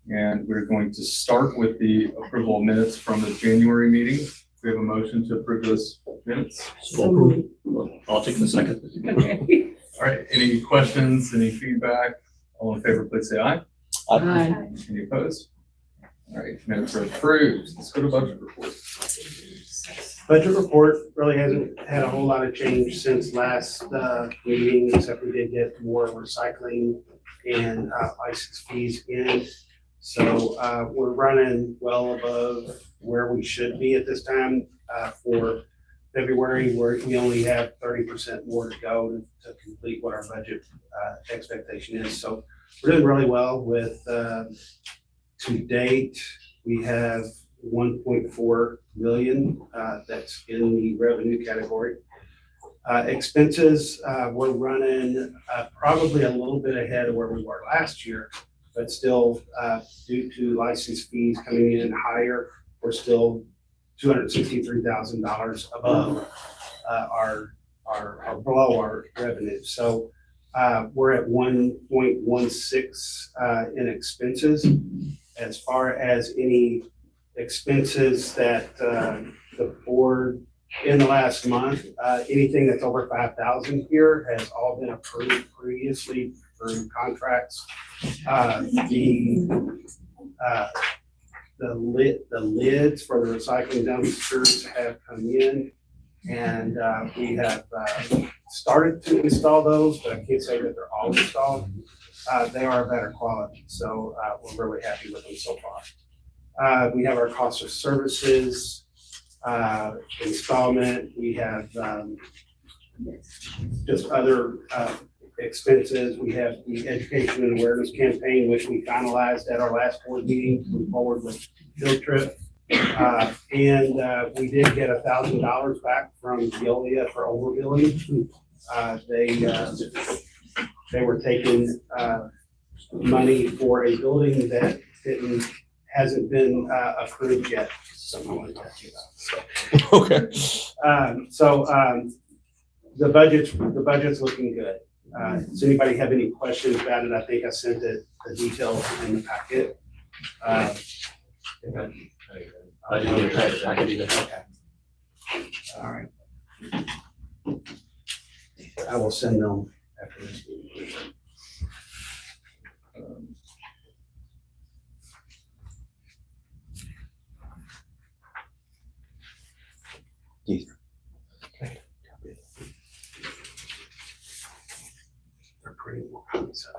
And we're going to start with the approval of minutes from the January meeting. We have a motion to approve those minutes. So approved. I'll take the second. Okay. All right, any questions, any feedback? All in favor, please say aye. Aye. Any opposed? All right, minutes are approved. Let's go to budget report. Budget report really hasn't had a whole lot of change since last meeting, except we did get more recycling and license fees in. So we're running well above where we should be at this time. For February, where we only have 30% more to go to complete what our budget expectation is. So we're doing really well with, to date, we have 1.4 million that's in the revenue category. Expenses, we're running probably a little bit ahead of where we were last year, but still due to license fees coming in higher, we're still $263,000 above our below our revenue. So we're at 1.16 in expenses. As far as any expenses that the board in the last month, anything that's over 5,000 here has all been approved previously through contracts. The lids for the recycling dumpsters have come in, and we have started to install those, but I can't say that they're all installed. They are better quality, so we're really happy with them so far. We have our cost of services installment. We have just other expenses. We have the education and awareness campaign, which we finalized at our last board meeting to move forward with field trip. And we did get $1,000 back from Veolia for overbilling. They were taking money for a building that hasn't been approved yet. Something I want to talk to you about. Okay. The budget's looking good. Does anybody have any questions about it? I think I sent the details in the packet. I can do that. All right. I will send them after this meeting. They're pretty well copies of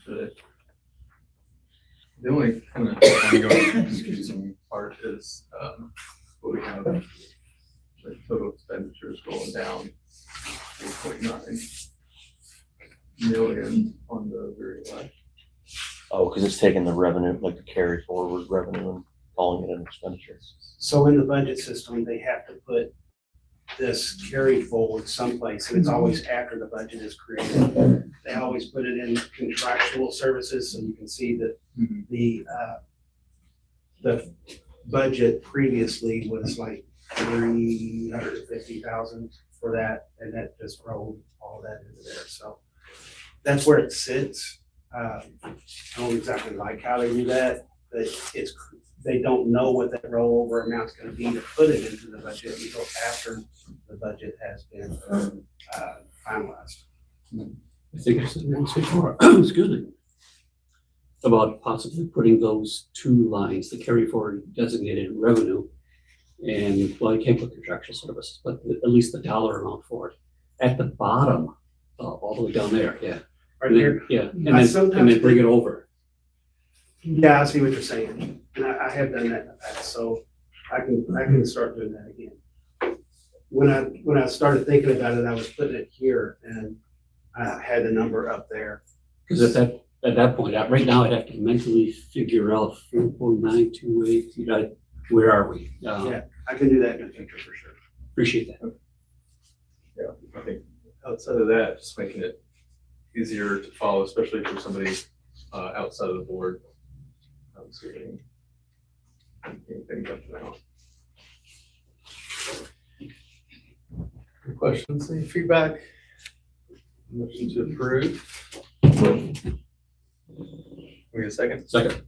it. The only kind of ongoing confusing part is what we have, the total expenditures going down 8.9 million on the very left. Oh, because it's taking the revenue, like the carry forward revenue and calling it an expenditure. So in the budget system, they have to put this carry forward someplace, and it's always after the budget is created. They always put it in contractual services, so you can see that the budget previously was like 350,000 for that, and that just rolled all that into there. So that's where it sits. I don't exactly like how they do that, but they don't know what that rollover amount's going to be to put it into the budget until after the budget has been finalized. I think I said once before, excuse me, about possibly putting those two lines, the carry forward designated revenue, and, well, you can't put contractual services, but at least the dollar amount for it, at the bottom all the way down there, yeah. right And here. then- Yeah, and I then, sometimes and then bring it over. Yeah, I see what you're saying, and I have done that in the past, so I can start doing that again. When I started thinking about it, I was putting it here, and I had the number up there. Because at that point, right now, I'd have to mentally figure out 4.928, you know, where are we? Yeah. I can do that in the future for sure. Appreciate that. Yeah, I think outside of that, just making it easier to follow, especially for somebody outside of the board. Anything up now. Any questions, any feedback? Motion to approve. We get a second? Second.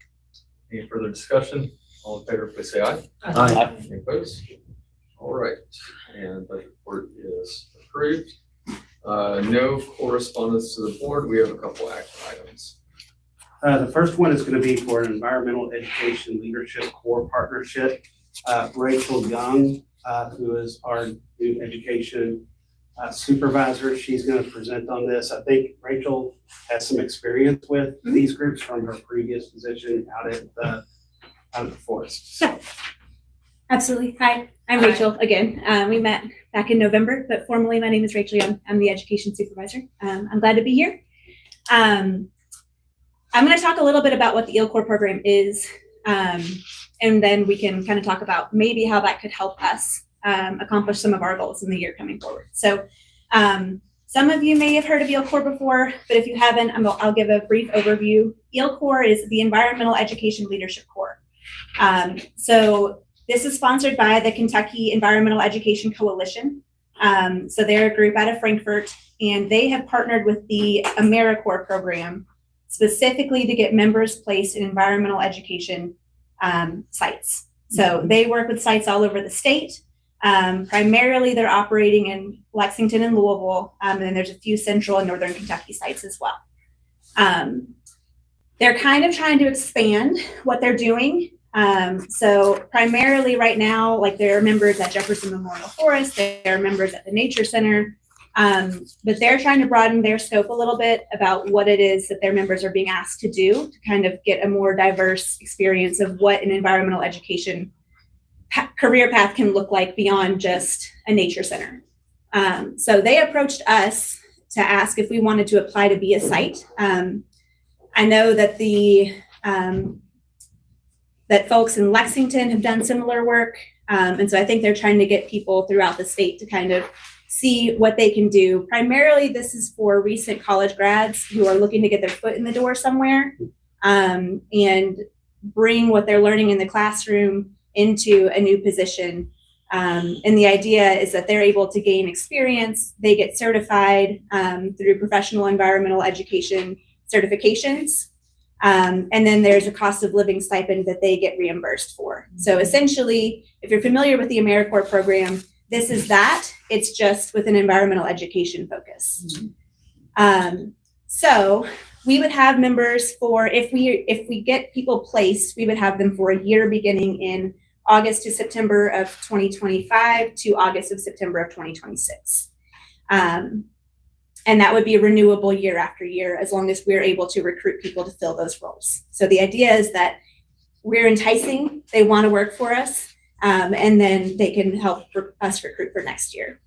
Any further discussion? All in favor, please say aye. Aye. Any opposed? All right, and budget report is approved. No correspondence to the board. We have a couple action items. The first one is gonna be for an Environmental Education Leadership Core Partnership. Rachel Young, who is our new education supervisor, she's gonna present on this. I think Rachel has some experience with these groups from her previous position out at the forest. So, Absolutely. Hi, I'm Rachel again. We met back in November, but formally my name is Rachel Young. I'm the education supervisor. I'm glad to be here. I'm going to talk a little bit about what the EEL-CORE program is, and then we can kind of talk about maybe how that could help us accomplish some of our goals in the year coming forward. So some of you may have heard of EEL-CORE before, but if you haven't, I'll give a brief overview. EEL-CORE is the Environmental Education Leadership Core. So this is sponsored by the Kentucky Environmental Education Coalition. So they're a group out of Frankfurt, and they have partnered with the AmeriCorps program specifically to get members placed in environmental education sites. So they work with sites all over the state. Primarily, they're operating in Lexington and Louisville, and then there's a few central and northern Kentucky sites as well. They're kind of trying to expand what they're doing. So primarily right now, like there are members at Jefferson Memorial Forest, there are members at the Nature Center, but they're trying to broaden their scope a little bit about what it is that their members are being asked to do to kind of get a more diverse experience of what an environmental education career path can look like beyond just a nature center. So they approached us to ask if we wanted to apply to be a site. I know that that folks in Lexington have done similar work. And so I think they're trying to get people throughout the state to kind of see what they can do. Primarily, this is for recent college grads who are looking to get their foot in the door somewhere and bring what they're learning in the classroom into a new position. And the idea is that they're able to gain experience. They get certified through professional environmental education certifications. And then there's a cost of living stipend that they get reimbursed for. So essentially, if you're familiar with the AmeriCorps program, this is that. It's just with an environmental education focus. So we would have members for, if we get people placed, we would have them for a year beginning in August to September of 2025 to August of September of 2026. And that would be renewable year after year, as long as we're able to recruit people to fill those roles. So the idea is that we're enticing, they want to work for us, and then they can help us recruit for next year.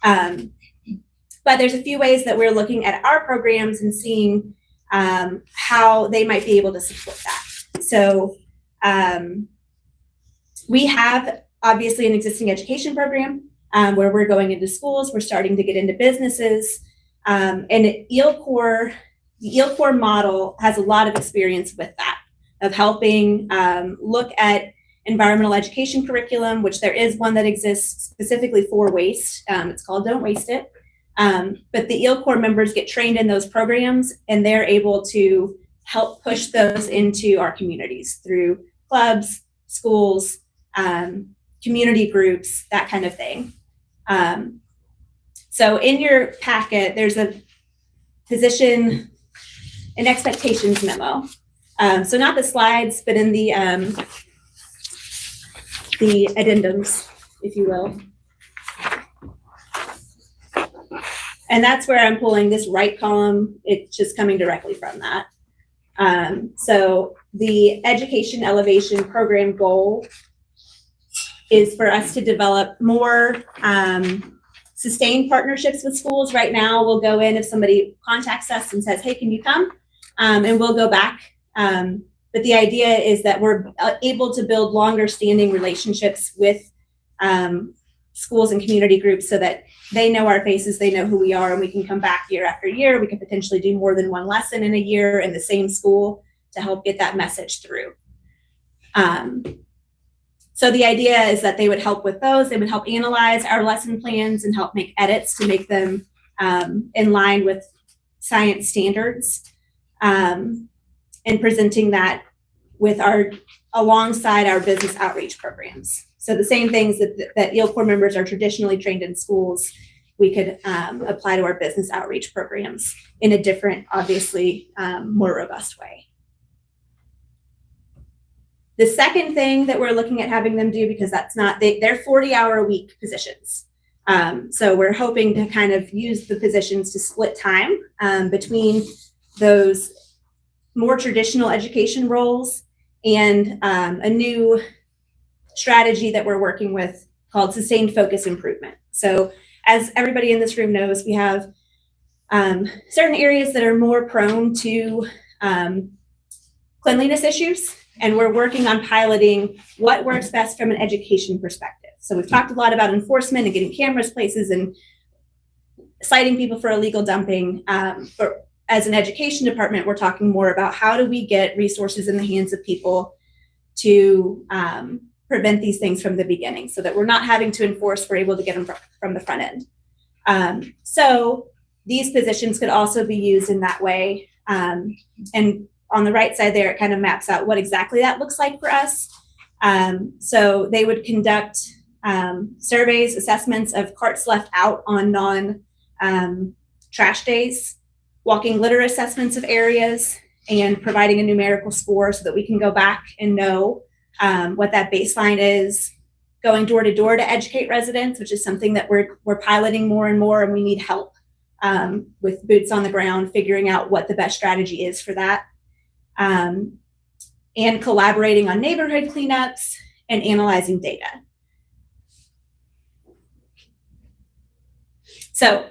But there's a few ways that we're looking at our programs and seeing how they might be able to support that. So we have obviously an existing education program where we're going into schools, we're starting to get into businesses. And EEL-CORE, the EEL-CORE model has a lot of experience with that, of helping look at environmental education curriculum, which there is one that exists specifically for waste. It's called Don't Waste It. But the EEL-CORE members get trained in those programs, and they're able to help push those into our communities through clubs, schools, community groups, that kind of thing. So in your packet, there's a position and expectations memo. So not the slides, but in the addendums, if you will. And that's where I'm pulling this right column. It's just coming directly from that. So the education elevation program goal is for us to develop more sustained partnerships with schools. Right now, we'll go in if somebody contacts us and says, hey, can you come? And we'll go back. But the idea is that we're able to build longer standing relationships with schools and community groups so that they know our faces, they know who we are, and we can come back year after year. We can potentially do more than one lesson in a year in the same school to help get that message through. So the idea is that they would help with those. They would help analyze our lesson plans and help make edits to make them in line with science standards, and presenting that with alongside our business outreach programs. So the same things that EEL Corps members are traditionally trained in schools, we could apply to our business outreach programs in a different, obviously, more robust way. The second thing that we're looking at having them do, because they're 40-hour-a-week positions. So we're hoping to kind of use the positions to split time between those more traditional education roles and a new strategy that we're working with called sustained focus improvement. So as everybody in this room knows, we have certain areas that are more prone to cleanliness issues, and we're working on piloting what works best from an education perspective. So we've talked a lot about enforcement and getting cameras places and citing people for illegal dumping. But as an education department, we're talking more about how do we get resources in the hands of people to prevent these things from the beginning so that we're not having to enforce, we're able to get them from the front end. So these positions could also be used in that way. And on the right side there, it kind of maps out what exactly that looks like for us. So they would conduct surveys, assessments of carts left out on non-trash days, walking litter assessments of areas, and providing a numerical score so that we can go back and know what that baseline is, going door to door to educate residents, which is something that we're piloting more and more, and we need help with boots on the ground, figuring out what the best strategy is for that. And collaborating on neighborhood cleanups and analyzing data. So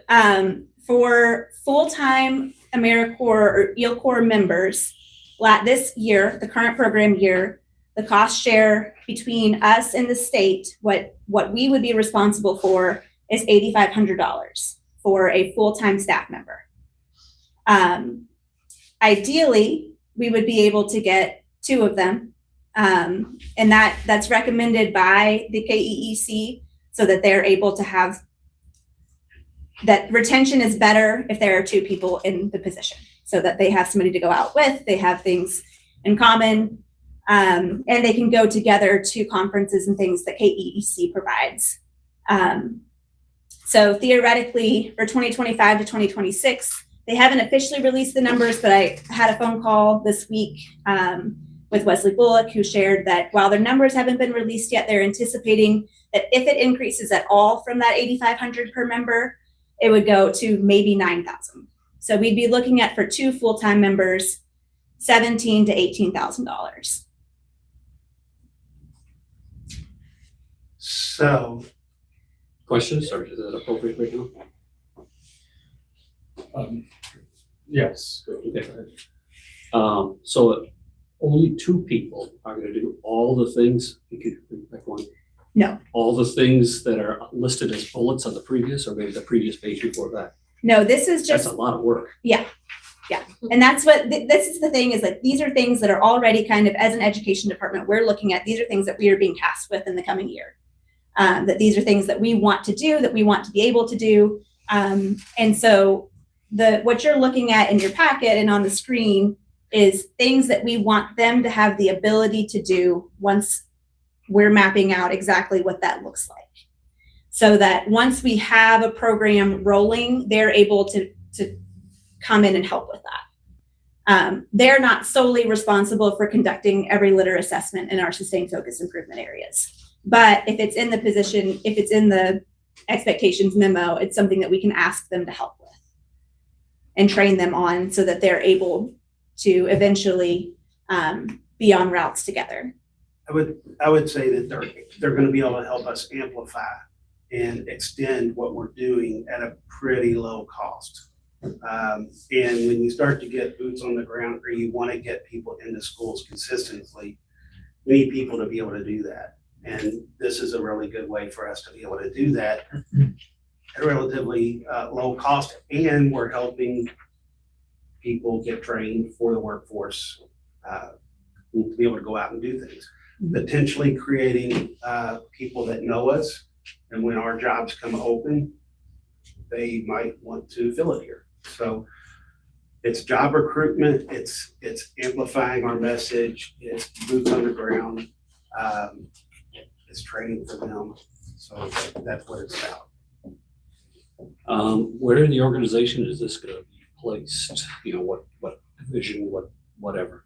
for full-time AmeriCorps or EEL Corps members, this year, the current program year, the cost share between us and the state, what we would be responsible for is $8,500 for a full-time staff member. Ideally, we would be able to get 2 of them. And that's recommended by the KEEC so that they're able to have that retention is better if there are 2 people in the position so that they have somebody to go out with, they have things in common, and they can go together to conferences and things that KEEC provides. So theoretically for 2025 to 2026, they haven't officially released the numbers, but I had a phone call this week with Wesley Bullock, who shared that while their numbers haven't been released yet, they're anticipating that if it increases at all from that $8,500 per member, it would go to maybe $9,000. So we'd be looking at, for 2 full-time members, $17,000 to $18,000. So, Questions, or is that appropriate right now? Yes. Okay. So only 2 people are gonna do all the things, you could pick one. No. All the things that are listed as bullets on the previous, or maybe the previous page before that. No, this is That's just, a lot of work. and that's what, this is the thing, is like, these are things that are already kind of, as an education department, we're looking at, these are things that we are being tasked with in the coming year. That these are things that we want to do, that we want to be able to do. And so what you're looking at in your packet and on the screen is things that we want them to have the ability to do once we're mapping out exactly what that looks like. So that once we have a program rolling, they're able to come in and help with that. They're not solely responsible for conducting every litter assessment in our sustained focus improvement areas. But if it's in the position, if it's in the expectations memo, it's something that we can ask them to help with. and train them on so that they're able to eventually be on routes together. I would say that they're gonna be able to help us amplify and extend what we're doing at a pretty low cost. And when you start to get boots on the ground, or you wanna get people into schools consistently, we need people to be able to do that. And this is a really good way for us to be able to do that at a relatively low cost, and we're helping people get trained for the workforce to be able to go out and do things. Potentially creating people that know us, and when our jobs come open, they might want to fill it here. So it's job recruitment, it's amplifying our message, it's boots on the ground, it's training for them. So that's what it's about. Where in the organization is this gonna be placed? You know, what division, whatever?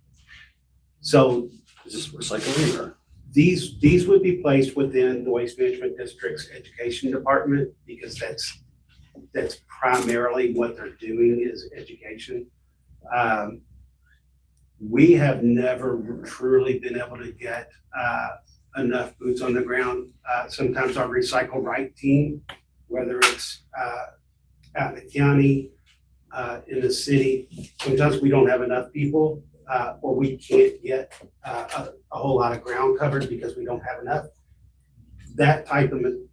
So Is this recycling or? these would be placed within the Waste Management District's education department, because that's primarily what they're doing is education. We have never truly been able to get enough boots on the ground. Sometimes our Recycle Right team, whether it's out in the county, in the city, sometimes we don't have enough people, or we can't get a whole lot of ground covered because we don't have enough.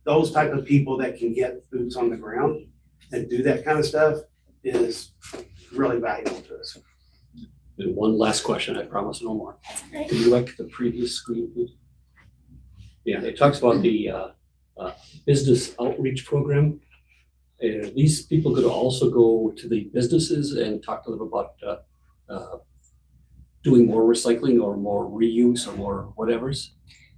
Those type of people that can get boots on the ground and do that kind of stuff is really valuable to us. And one last question, I promise no more. Can you go back to the previous screen, please? Yeah, it talks about the business outreach program. These people could also go to the businesses and talk to them about doing more recycling or more reuse or more whatevers.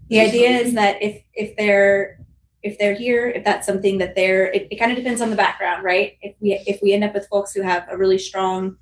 The idea is that if they're here, if that's something that it kind of depends on the background, right? If we end up with folks who have a really strong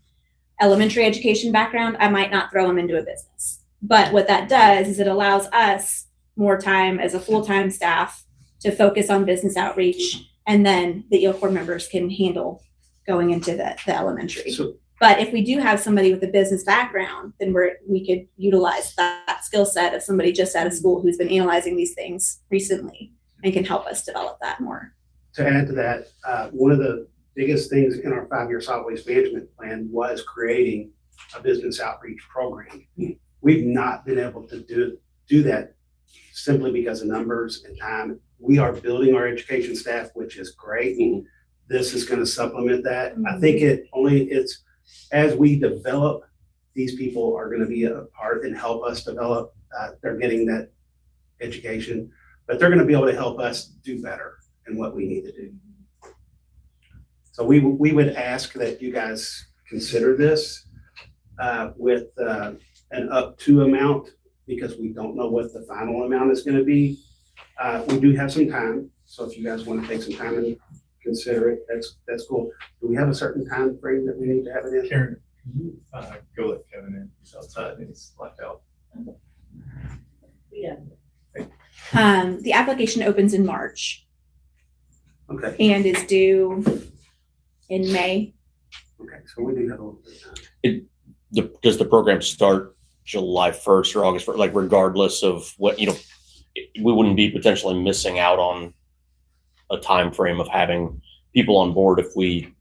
elementary education background, I might not throw them into a business. But what that does is it allows us more time as a full-time staff to focus on business outreach, and then the EEL Corps members can handle going into the elementary. So But if we do have somebody with a business background, then we could utilize that skill set of somebody just out of school who's been analyzing these things recently and can help us develop that more. to add to that, one of the biggest things in our 5-year solid waste management plan was creating a business outreach program. We've not been able to do that simply because of numbers and time. We are building our education staff, which is great. And this is going to supplement that. I think it's as we develop, these people are going to be a part and help us develop. They're getting that education, but they're going to be able to help us do better in what we need to do. So we would ask that you guys consider this with an up to amount, because we don't know what the final amount is going to be. We do have some time, so if you guys want to take some time and consider it, that's cool. Do we have a certain time frame that we need to have it in? Karen, can you go let Kevin in? He's outside and he's locked out. Yeah. The application opens in March Okay, and is due in May. okay, so we do have a little bit of time. Does the program start July 1st or August 1st, like regardless of what, we wouldn't be potentially missing out on a time frame of having people on board if we,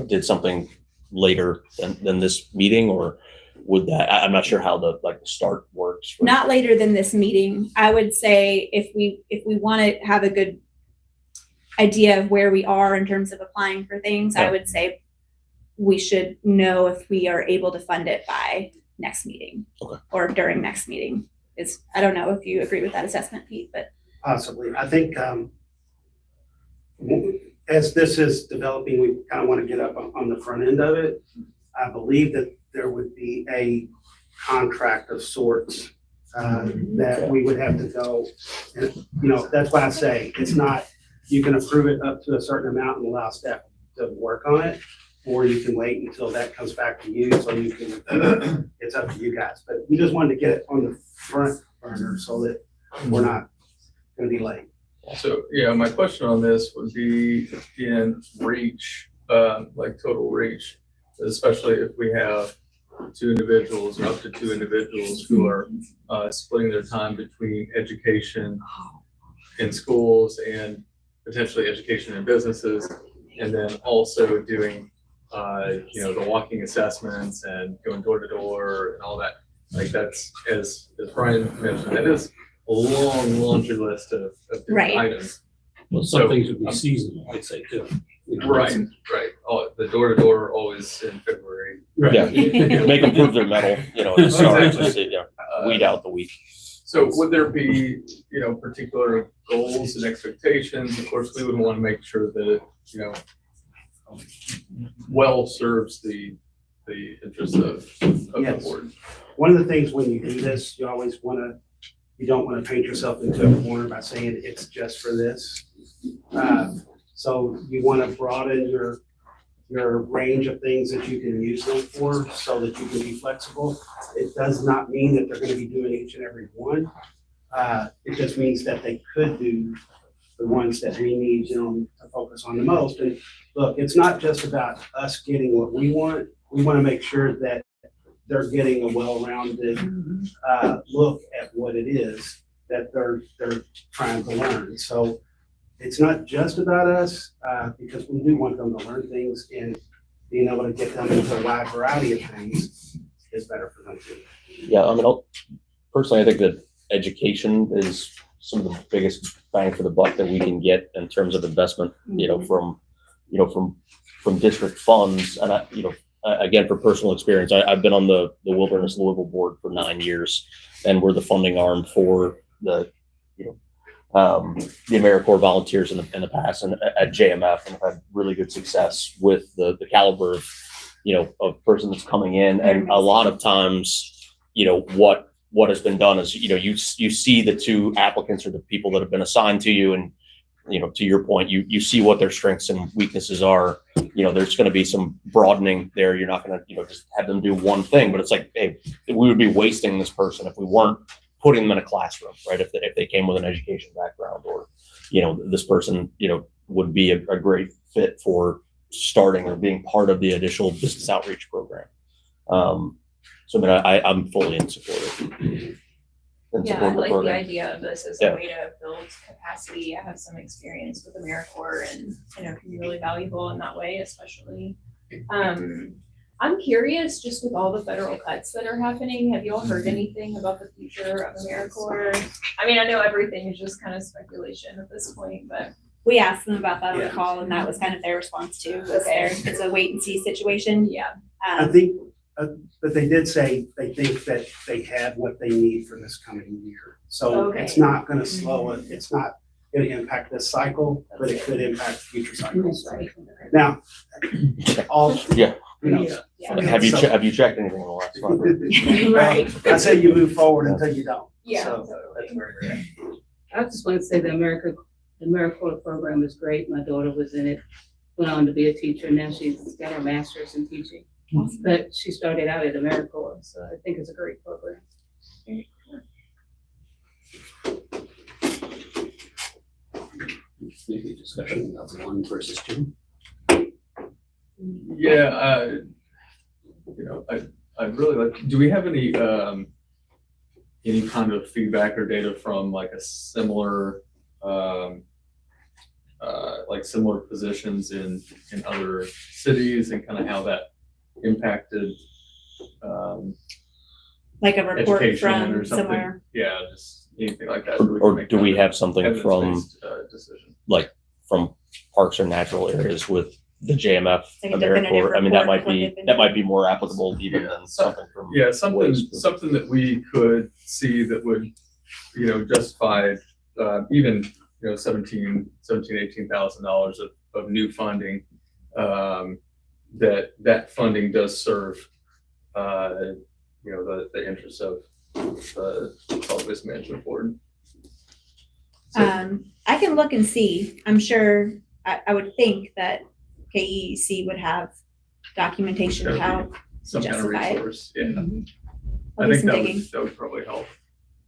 did something later than this meeting, or would that, I'm not sure how the start works. Not later than this meeting. I would say if we want to have a good idea of where we are in terms of applying for things, I would say we should know if we are able to fund it by next meeting. Okay. Or during next meeting. I don't know if you agree with that assessment, Pete, but Possibly. I think as this is developing, we kind of want to get up on the front end of it. I believe that there would be a contract of sorts that we would have to go. And, that's why I say it's not, you can approve it up to a certain amount and allow staff to work on it, or you can wait until that comes back to you, so you can, it's up to you guys. But we just wanted to get it on the front burner so that we're not going to be late. So, yeah, my question on this would be in reach, like total reach, especially if we have two individuals or up to two individuals who are splitting their time between education in schools and potentially education in businesses, and then also doing the walking assessments and going door to door and all that. Like that's, as Brian mentioned, that is a long laundry list of different Right. items. Well, some So, things would be seasonal, I'd say too. You know, Right. Oh, the door to door always in February. Yeah. Make them prove their metal, at the start, Exactly. just, weed out the weak. So would there be, particular goals and expectations? Of course, we would want to make sure that it, well serves the interests of the Yes. board. One of the things when you do this, you don't want to paint yourself into a corner by saying it's just for this. So you want to broaden your range of things that you can use them for so that you can be flexible. It does not mean that they're going to be doing each and every one. It just means that they could do the ones that we need, to focus on the most. And look, it's not just about us getting what we want. We want to make sure that they're getting a well-rounded look at what it is that they're trying to learn. So it's not just about us, because we do want them to learn things, and being able to get them into a wide variety of things is better for them too. Yeah, I mean, personally, I think that education is some of the biggest bang for the buck that we can get in terms of investment, from district funds. And again, for personal experience, I've been on the Wilderness Louisville board for 9 years, and we're the funding arm for the AmeriCorps volunteers in the past, and at JMF, and I've had really good success with the caliber of person that's coming in. And a lot of times, what has been done is, you see the two applicants or the people that have been assigned to you, and to your point, you see what their strengths and weaknesses are. There's going to be some broadening there. You're not going to, just have them do one thing, but it's like, hey, we would be wasting this person if we weren't putting them in a classroom, right? If they came with an education background, or, this person, would be a great fit for starting or being part of the initial business outreach program. So, I'm fully in support of it. Yeah, I like the idea of this as Yeah. a way to build capacity. I have some experience with AmeriCorps, and can be really valuable in that way, especially. I'm curious, just with all the federal cuts that are happening, have you all heard anything about the future of AmeriCorps? I mean, I know everything is just kind of speculation at this point, but. We asked them about that on the Yeah. call, and that was kind of their response too. Okay. It's a wait and see situation. Yeah. I think, but they did say they think that they have what they need for this coming year. So Okay. it's not going to slow it. It's not going to impact this cycle, but it could impact future cycles. Right. Now, all, Yeah. Yeah. Have you checked anything in the last month? Right. I say you move forward until you don't. Yeah, So totally. that's where we're at. I just want to say the AmeriCorps program is great. My daughter was in it, went on to be a teacher, and now she's got her master's in teaching. But she started out at AmeriCorps, so I think it's a great program. Maybe a discussion of 1 versus 2. Yeah, I really like, do we have any kind of feedback or data from like a similar, similar positions in other cities, and kind of how that impacted Like a report education or from something? somewhere. Yeah, just anything like that. so we can Or make do we kind of have something from evidence-based, decision. from parks or natural areas with the JMF Like a definitive AmeriCorps? I mean, that report might of what be, they've been that might doing. be more applicable even than something from. Yeah, something waste. that we could see that would, justify, even, $18,000 of new funding. That funding does serve, the interests of the solid waste management board. So, I can look and see. I'm sure, I would think that KEC would have documentation of how, some kind of justify it. resource, yeah. I'll I do think some that digging. would probably help.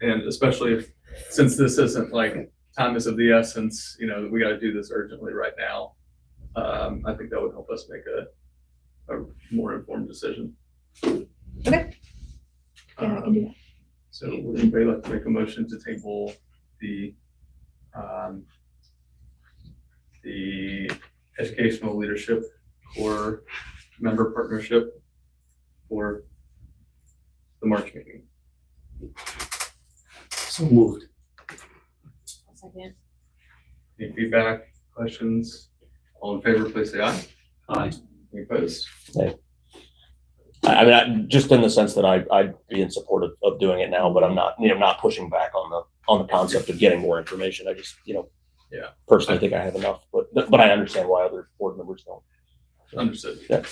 And especially since this isn't like time is of the essence, we gotta do this urgently right now. I think that would help us make a more informed decision. Okay. Yeah, I can do that. So would anybody like to make a motion to table the educational leadership core member partnership for the March meeting? So moved. Second. Any feedback, questions? All in favor, please say aye. Aye. Any opposed? Just in the sense that I'd be in support of doing it now, but I'm not, not pushing back on the concept of getting more information. I just, Yeah. personally think I have enough, but I understand why other board members don't. Understood. Yeah.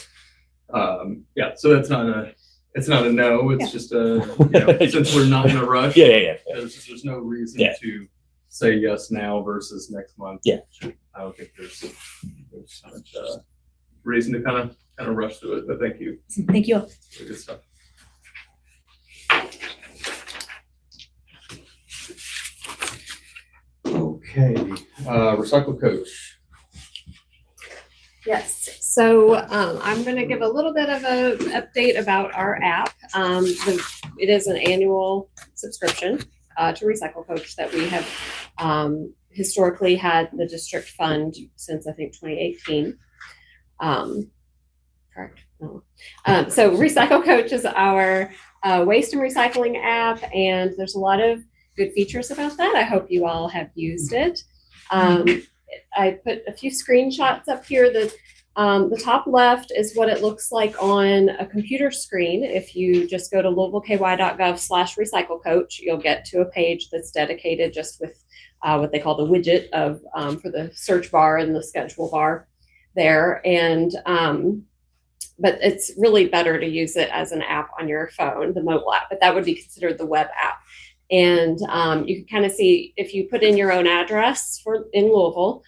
Yeah, so it's not a no, it's just since we're not in a rush. Yeah. There's no reason Yeah. to say yes now versus next month. Yeah. I don't think there's so much reason to kind of rush through it, but thank you. Thank you all. Good stuff. Okay, recycle coach. Yes, so I'm going to give a little bit of an update about our app. It is an annual subscription to Recycle Coach that we have historically had the district fund since I think 2018. Correct? No. So Recycle Coach is our waste and recycling app, and there's a lot of good features about that. I hope you all have used it. I put a few screenshots up here. The top left is what it looks like on a computer screen. If you just go to louisvilleky.gov/recyclecoach, you'll get to a page that's dedicated just with what they call the widget of for the search bar and the schedule bar there. And but it's really better to use it as an app on your phone, the mobile app, but that would be considered the web app. And you can kind of see if you put in your own address in Louisville,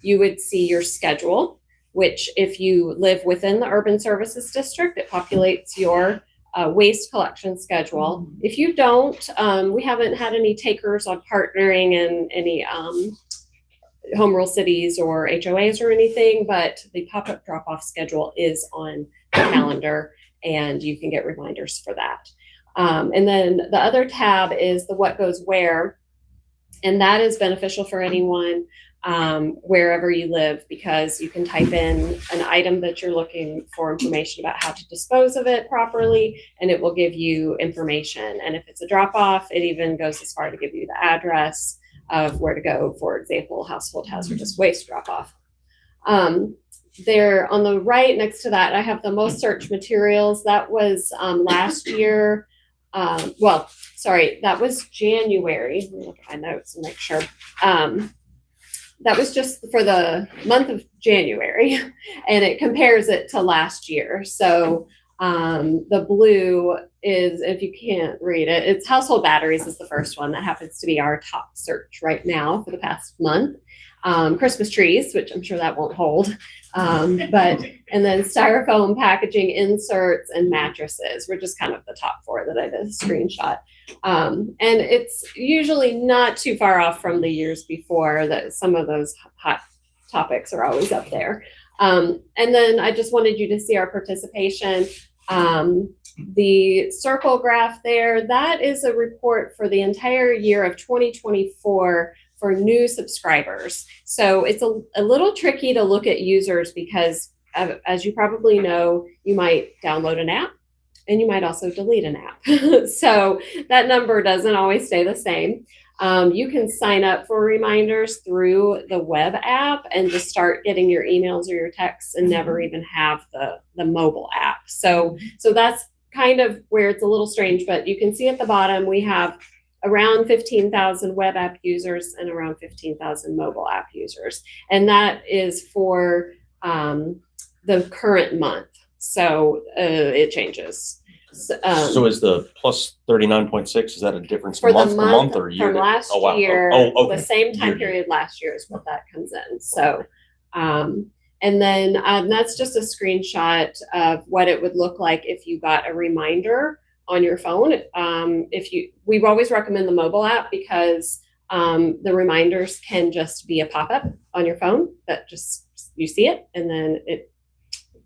you would see your schedule, which if you live within the urban services district, it populates your waste collection schedule. If you don't, we haven't had any takers on partnering in any home rule cities or HOAs or anything, but the pop-up drop-off schedule is on the calendar and you can get reminders for that. And then the other tab is the what goes where, and that is beneficial for anyone wherever you live, because you can type in an item that you're looking for information about how to dispose of it properly, and it will give you information. And if it's a drop off, it even goes as far to give you the address of where to go, for example, household hazardous waste drop off. There on the right next to that, I have the most search materials. That was last year. That was January. Let me look at my notes and make sure. That was just for the month of January, and it compares it to last year. So the blue is, if you can't read it, it's household batteries is the first one. That happens to be our top search right now for the past month. Christmas trees, which I'm sure that won't hold. And then styrofoam packaging, inserts, and mattresses were just kind of the top four that I did a screenshot. And it's usually not too far off from the years before that some of those hot topics are always up there. And then I just wanted you to see our participation. The circle graph there, that is a report for the entire year of 2024 for new subscribers. So it's a little tricky to look at users because as you probably know, you might download an app and you might also delete an app. So that number doesn't always stay the same. You can sign up for reminders through the web app and just start getting your emails or your texts and never even have the mobile app. So that's kind of where it's a little strange, but you can see at the bottom, we have around 15,000 web app users and around 15,000 mobile app users. And that is for the current month. So it changes. So is the plus 39.6, is that a difference For month the to month or year? from last Oh, wow. year, Oh, okay. the same time Year. period last year is what that comes in. So, and then that's just a screenshot of what it would look like if you got a reminder on your phone. We always recommend the mobile app because the reminders can just be a pop-up on your phone that just you see it and then it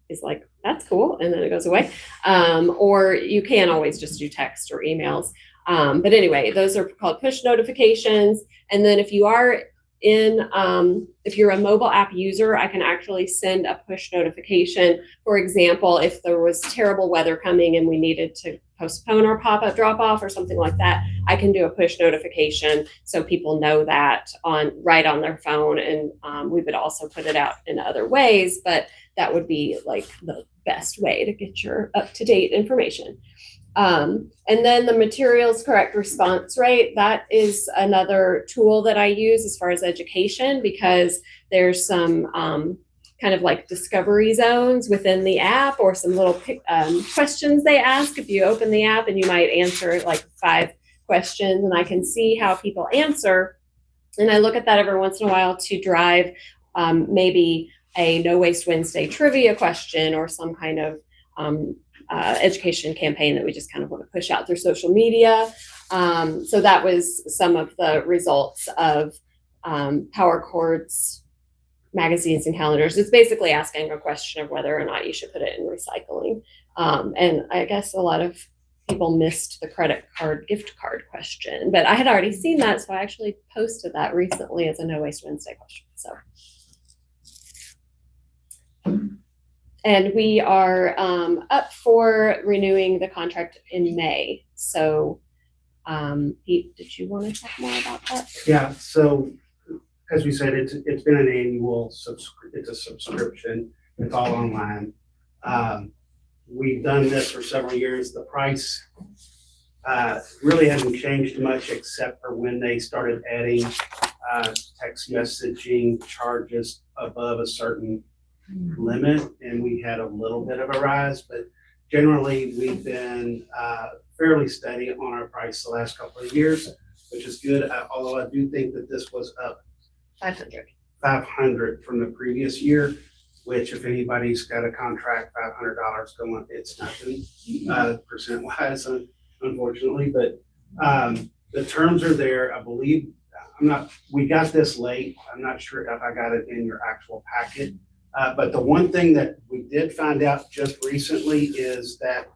is like, that's cool, and then it goes away. Or you can always just do text or emails. But anyway, those are called push notifications. And then if you are if you're a mobile app user, I can actually send a push notification. For example, if there was terrible weather coming and we needed to postpone our pop-up drop-off or something like that, I can do a push notification so people know that right on their phone. And we would also put it out in other ways, but that would be like the best way to get your up-to-date information. And then the materials correct response rate, that is another tool that I use as far as education, because there's some kind of like discovery zones within the app, or some little questions they ask if you open the app, and you might answer like 5 questions, and I can see how people answer. And I look at that every once in a while to drive maybe a No Waste Wednesday trivia question, or some kind of education campaign that we just kind of want to push out through social media. So that was some of the results of Power Chord's magazines and calendars. It's basically asking a question of whether or not you should put it in recycling. And I guess a lot of people missed the credit card, gift card question, but I had already seen that, so I actually posted that recently as a No Waste Wednesday question. So. And we are up for renewing the contract in May. So, Pete, did you want to talk more about that? Yeah, so as we said, it's been an annual it's a subscription. It's all online. We've done this for several years. The price really hasn't changed much, except for when they started adding text messaging charges above a certain limit, and we had a little bit of a rise, but generally we've been fairly steady on our price the last couple of years, which is good. Although I do think that this was up 500 from the previous year, which if anybody's got a contract, $500 going, it's nothing percent wise, unfortunately. But the terms are there. I believe we got this late. I'm not sure if I got it in your actual packet. But the one thing that we did find out just recently is that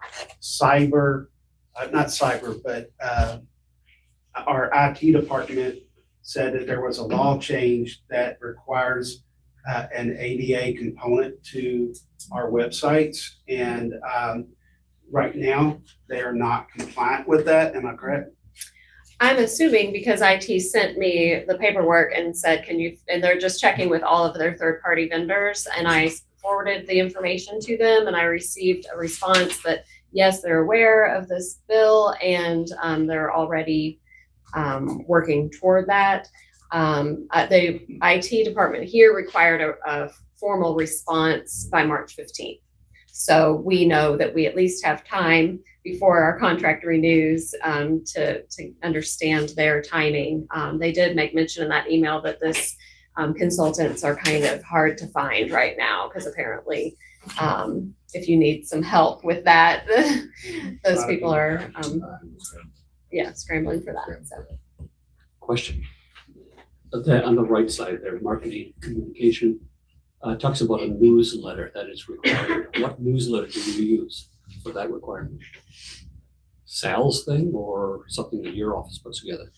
our IT department said that there was a law change that requires an ADA component to our websites. And right now, they are not compliant with that. Am I correct? I'm assuming because IT sent me the paperwork and said, and they're just checking with all of their third-party vendors, and I forwarded the information to them, and I received a response that, yes, they're aware of this bill, and they're already working toward that. The IT department here required a formal response by March 15th. So we know that we at least have time before our contract renews to understand their timing. They did make mention in that email that this consultants are kind of hard to find right now, because apparently if you need some help with that, those people are scrambling for that. So. Question. On the right side there, marketing communication, talks about a newsletter that is required. What newsletter do you use for that requirement? Sales thing or something that your office puts together?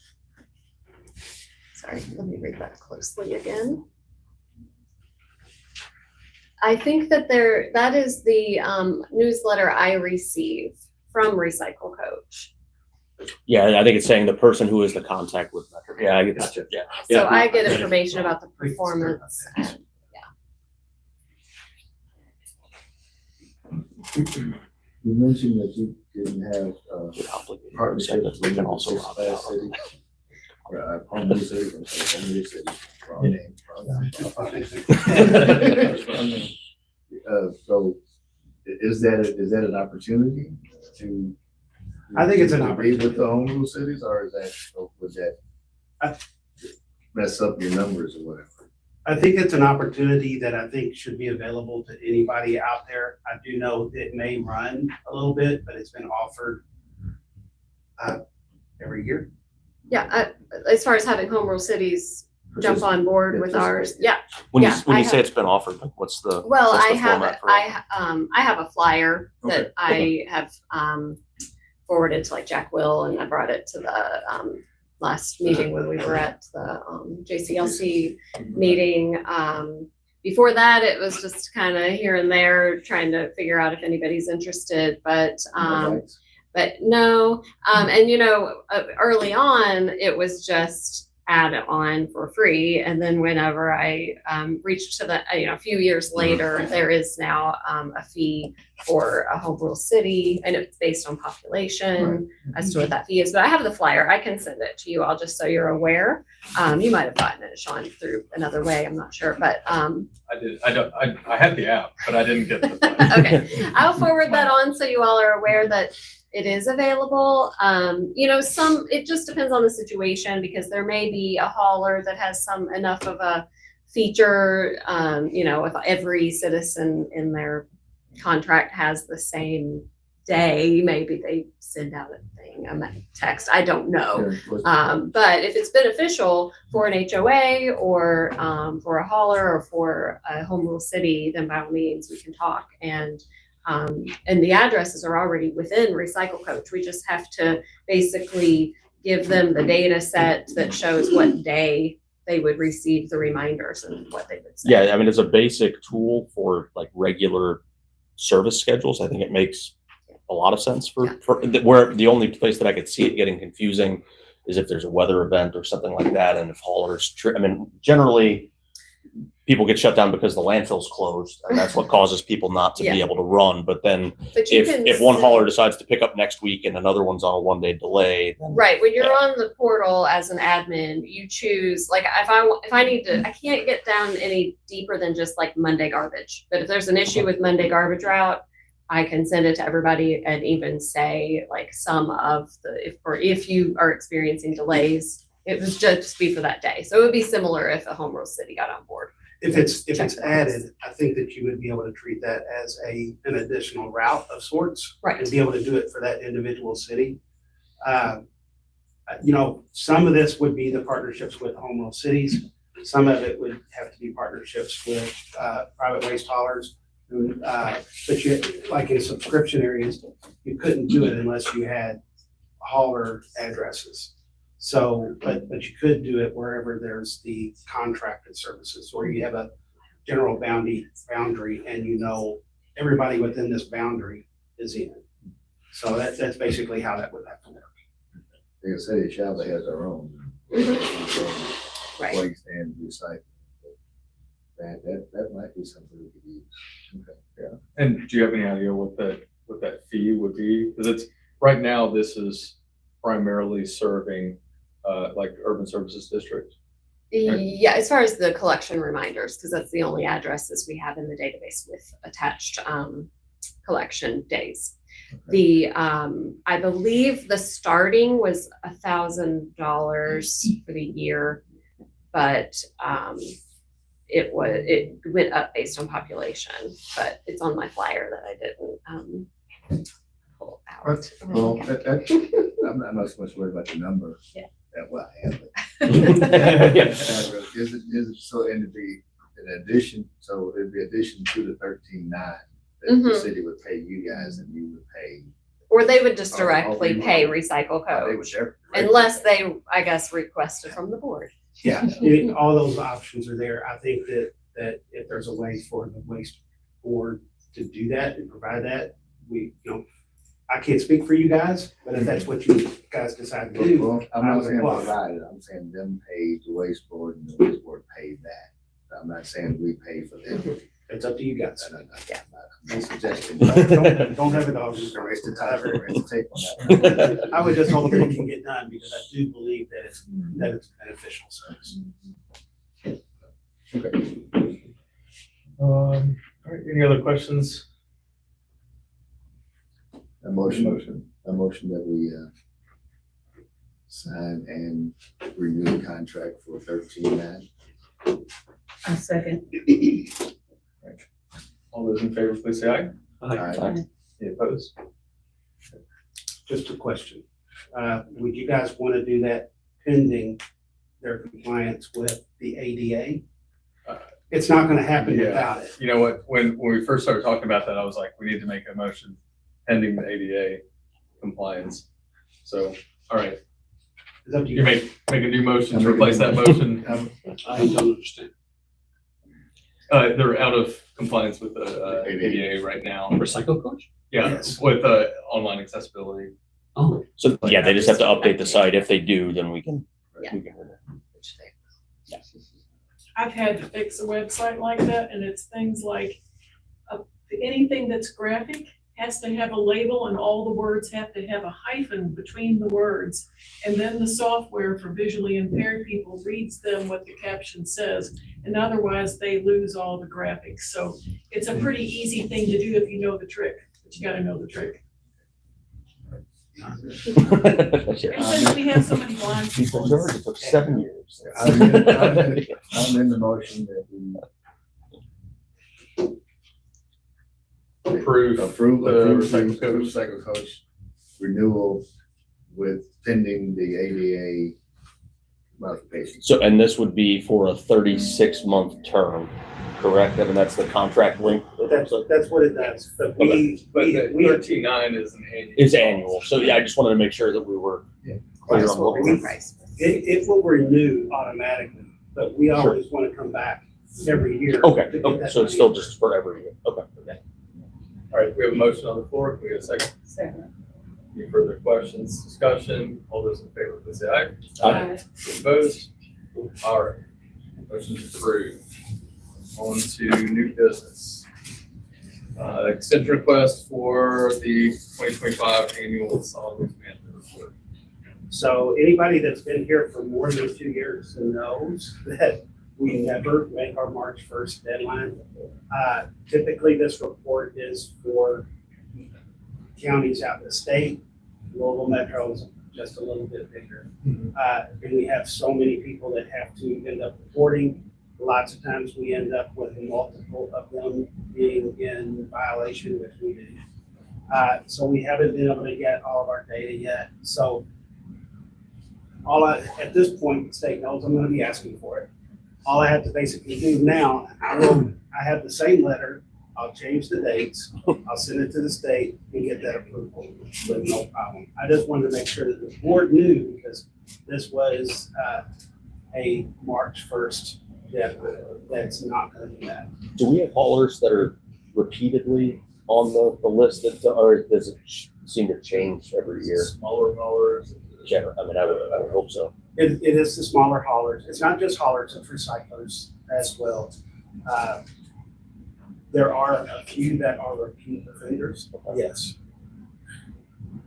Sorry, let me read that closely again. I think that that is the newsletter I receive from Recycle Coach. Yeah, I think it's saying the person who is the contact with Metro. Yeah, I get that. Gotcha. Yeah. So I get information about the performance. You mentioned that you didn't have Partnerships, we can also opt out. Palm City, wrong name. So is that an opportunity to? I think it's an to be opportunity. with the home rule cities, or is that, would that mess up your numbers or whatever? I think it's an opportunity that I think should be available to anybody out there. I do know it may run a little bit, but it's been offered every year. Yeah, as far as having home rule cities jump on board with ours. Yeah. When you, Yeah, when I you say have- it's been offered, like what's the? Well, what's I the have, format for it? I have a flyer Okay, that I have, forwarded to like Jack Will, and I brought it to the, last meeting when we were at the, JCLC meeting. Before that, it was just kind of here and there, trying to figure out if anybody's interested, but no. And early on, it was just add it on for free. And then whenever I reached to the, a few years later, there is now a fee for a home rule city, and it's based on population as to what that fee is. But I have the flyer. I can send it to you all just so you're aware. You might have gotten it, Sean, through another way. I'm not sure, but I did, I had the app, but I didn't get the file. okay. I'll forward that on so you all are aware that it is available. It just depends on the situation, because there may be a hauler that has enough of a feature, if every citizen in their contract has the same day, maybe they send out a text. I don't know. But if it's beneficial for an HOA or for a hauler or for a home rule city, then by all means we can talk. And the addresses are already within Recycle Coach. We just have to basically give them the data set that shows what day they would receive the reminders and what they would say. Yeah, I mean, it's a basic tool for like regular service schedules. I think it makes a lot of sense for where the only place that I could see it getting confusing is if there's a weather event or something like that. And if haulers, generally people get shut down because the landfill's closed, and that's what causes people not to be able to run. But then But you if one hauler decides to pick up next week and another one's on a 1-day delay, then Right, when you're on the portal as an admin, you choose, like, if I need to, I can't get down any deeper than just like Monday garbage. But if there's an issue with Monday garbage route, I can send it to everybody and even say like some of if you are experiencing delays, it would just be for that day. So it would be similar if a home rule city got on board. If it's added, I think that you would be able to treat that as an additional route of sorts. Right. And be able to do it for that individual city. Some of this would be the partnerships with home rule cities. Some of it would have to be partnerships with private waste haulers. But you, like in subscription areas, you couldn't do it unless you had hauler addresses. So, but you could do it wherever there's the contracted services, or you have a general boundary, and everybody within this boundary is in it. So that's basically how that would have to work. The city of Chavez has their own. Right. Waste and recycling. That might be something we could use. Okay, yeah. And do you have any idea what that fee would be? Because it's, right now, this is primarily serving like urban services district. Yeah, as far as the collection reminders, because that's the only addresses we have in the database with attached collection days. I believe the starting was $1,000 for the year, but it went up based on population. But it's on my flyer that I didn't pull out. Well, I'm not so much worried about the number. Yeah. Well, I am. Is it so, and it'd be an addition, so it'd be addition to the 13.9 that the Mhm. city would pay you guys and you would pay. Or they would just Oh, directly they pay would. Recycle They would Coach, directly unless pay. they, I guess, requested from the board. Yeah, all those options are there. I think that if there's a way for the waste board to do that and provide that, I can't speak for you guys, but if that's what you guys decide to do. Well, I'm I not would saying apply. provide it, I'm saying them pay the waste board and the waste board pay that. I'm not saying we pay for them. It's up to you guys. I'm not suggesting. Don't have a dog. Just a waste of time, a waste of tape on that. I would just hope that it can get done, because I do believe that it's beneficial service. Okay. All right, any other questions? A motion that we sign and renew the contract for 13.9. A second. All those in favor, please say aye. Aye. Any opposed? Just a question. Would you guys want to do that pending their compliance with the ADA. It's not gonna happen Yeah. without it. You know what, when we first started talking about that, I was like, we need to make a motion pending the ADA compliance. So, all right, It's up to you you. make a new motion to replace that motion. I don't understand. They're out of compliance with the ADA right now. Recycle coach? Yeah, Yes. with online accessibility. Oh, So, yeah, they just have to update the site. If they do, then we can. Yeah. we can- I've had to fix a website like that, and it's things like, anything that's graphic has to have a label, and all the words have to have a hyphen between the words. And then the software for visually impaired people reads them what the caption says, and otherwise they lose all the graphics. So it's a pretty easy thing to do if you know the trick, but you gotta know the trick. And since we have so many blind people, it's- It took 7 years. I'm in the motion that we Approve approve the recycle coach. recycle coach renewal with pending the ADA modifications. So, and this would be for a 36-month term, correct? I mean, that's the contract length. That's what it does, but we, But we, the we, 13.9 is an annual. It's annual. So, yeah, I just wanted to make sure that we were clear on what we it will renew automatically, but we always wanna come back every year. Okay, to get okay, that so it's money. still just for every year. Okay. All right, we have a motion on the floor. Can we get a second? Second. Any further questions, discussion? All those in favor, please say aye. Aye. Opposed? All right, motion is approved. On to new business. Extension request for the 2025 annual solid waste management report. So anybody that's been here for more than 2 years knows that we never make our March 1st deadline. Typically, this report is for counties out in the state. Louisville Metro is just a little bit bigger. And we have so many people that have to end up reporting. Lots of times we end up with multiple of them being in violation, which we do. So we haven't been able to get all of our data yet. So at this point, the state knows I'm gonna be asking for it. All I have to basically do now, I have the same letter, I'll change the dates, I'll send it to the state and get that approval with no problem. I just wanted to make sure that the board knew, because this was a March 1st deadline. That's not gonna be that. Do we have haulers that are repeatedly on the list that, or does it seem to change every year? Smaller haulers. Generally, I mean, I would hope so. It is the smaller haulers. It's not just haulers, it's recyclers as well. There are a few that are repeat offenders, yes.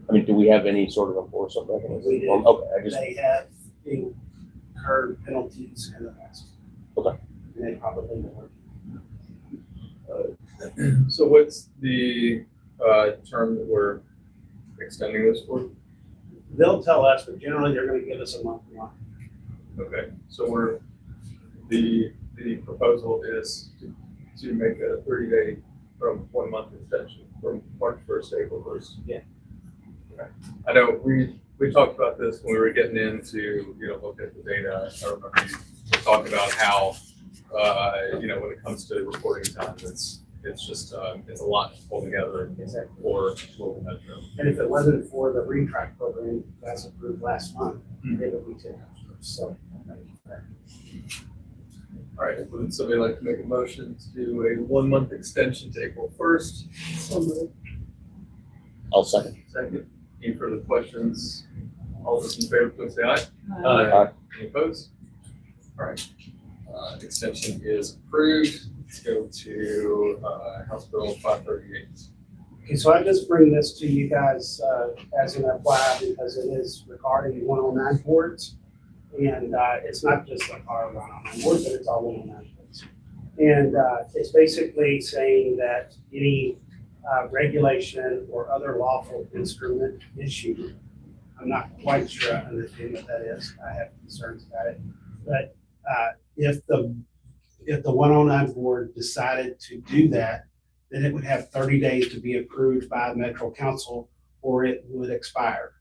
I mean, do we have any sort of enforcement mechanism? We do. Okay, I just, They have incurred penalties in the past. Okay. And they probably will. So what's the term that we're extending this for? They'll tell us, but generally they're gonna give us a month. Okay, so the proposal is to make a 30-day from 1 month extension from March 1st to April 1st. Yeah. Okay. I know we talked about this when we were getting into, look at the data. I remember you talking about how, when it comes to reporting time, it's just, it's a lot to pull together for Louisville Metro. And if it wasn't for the retrack program that's approved last month, it would be 10 hours. So. All right, would somebody like to make a motion to do a 1 month extension to April 1st? I'll second. Second, any further questions? All those in favor, please say aye. Aye. Any opposed? All right, extension is approved. Let's go to House Bill 538. Okay, so I just bring this to you guys as an FYI because it is regarding 109 boards. And it's not just like our 109 boards, but it's all 109 boards. And it's basically saying that any regulation or other lawful instrument issued, I'm not quite sure I understand what that is. I have concerns about it. But if the 109 board decided to do that, then it would have 30 days to be approved by the Metro Council or it would expire.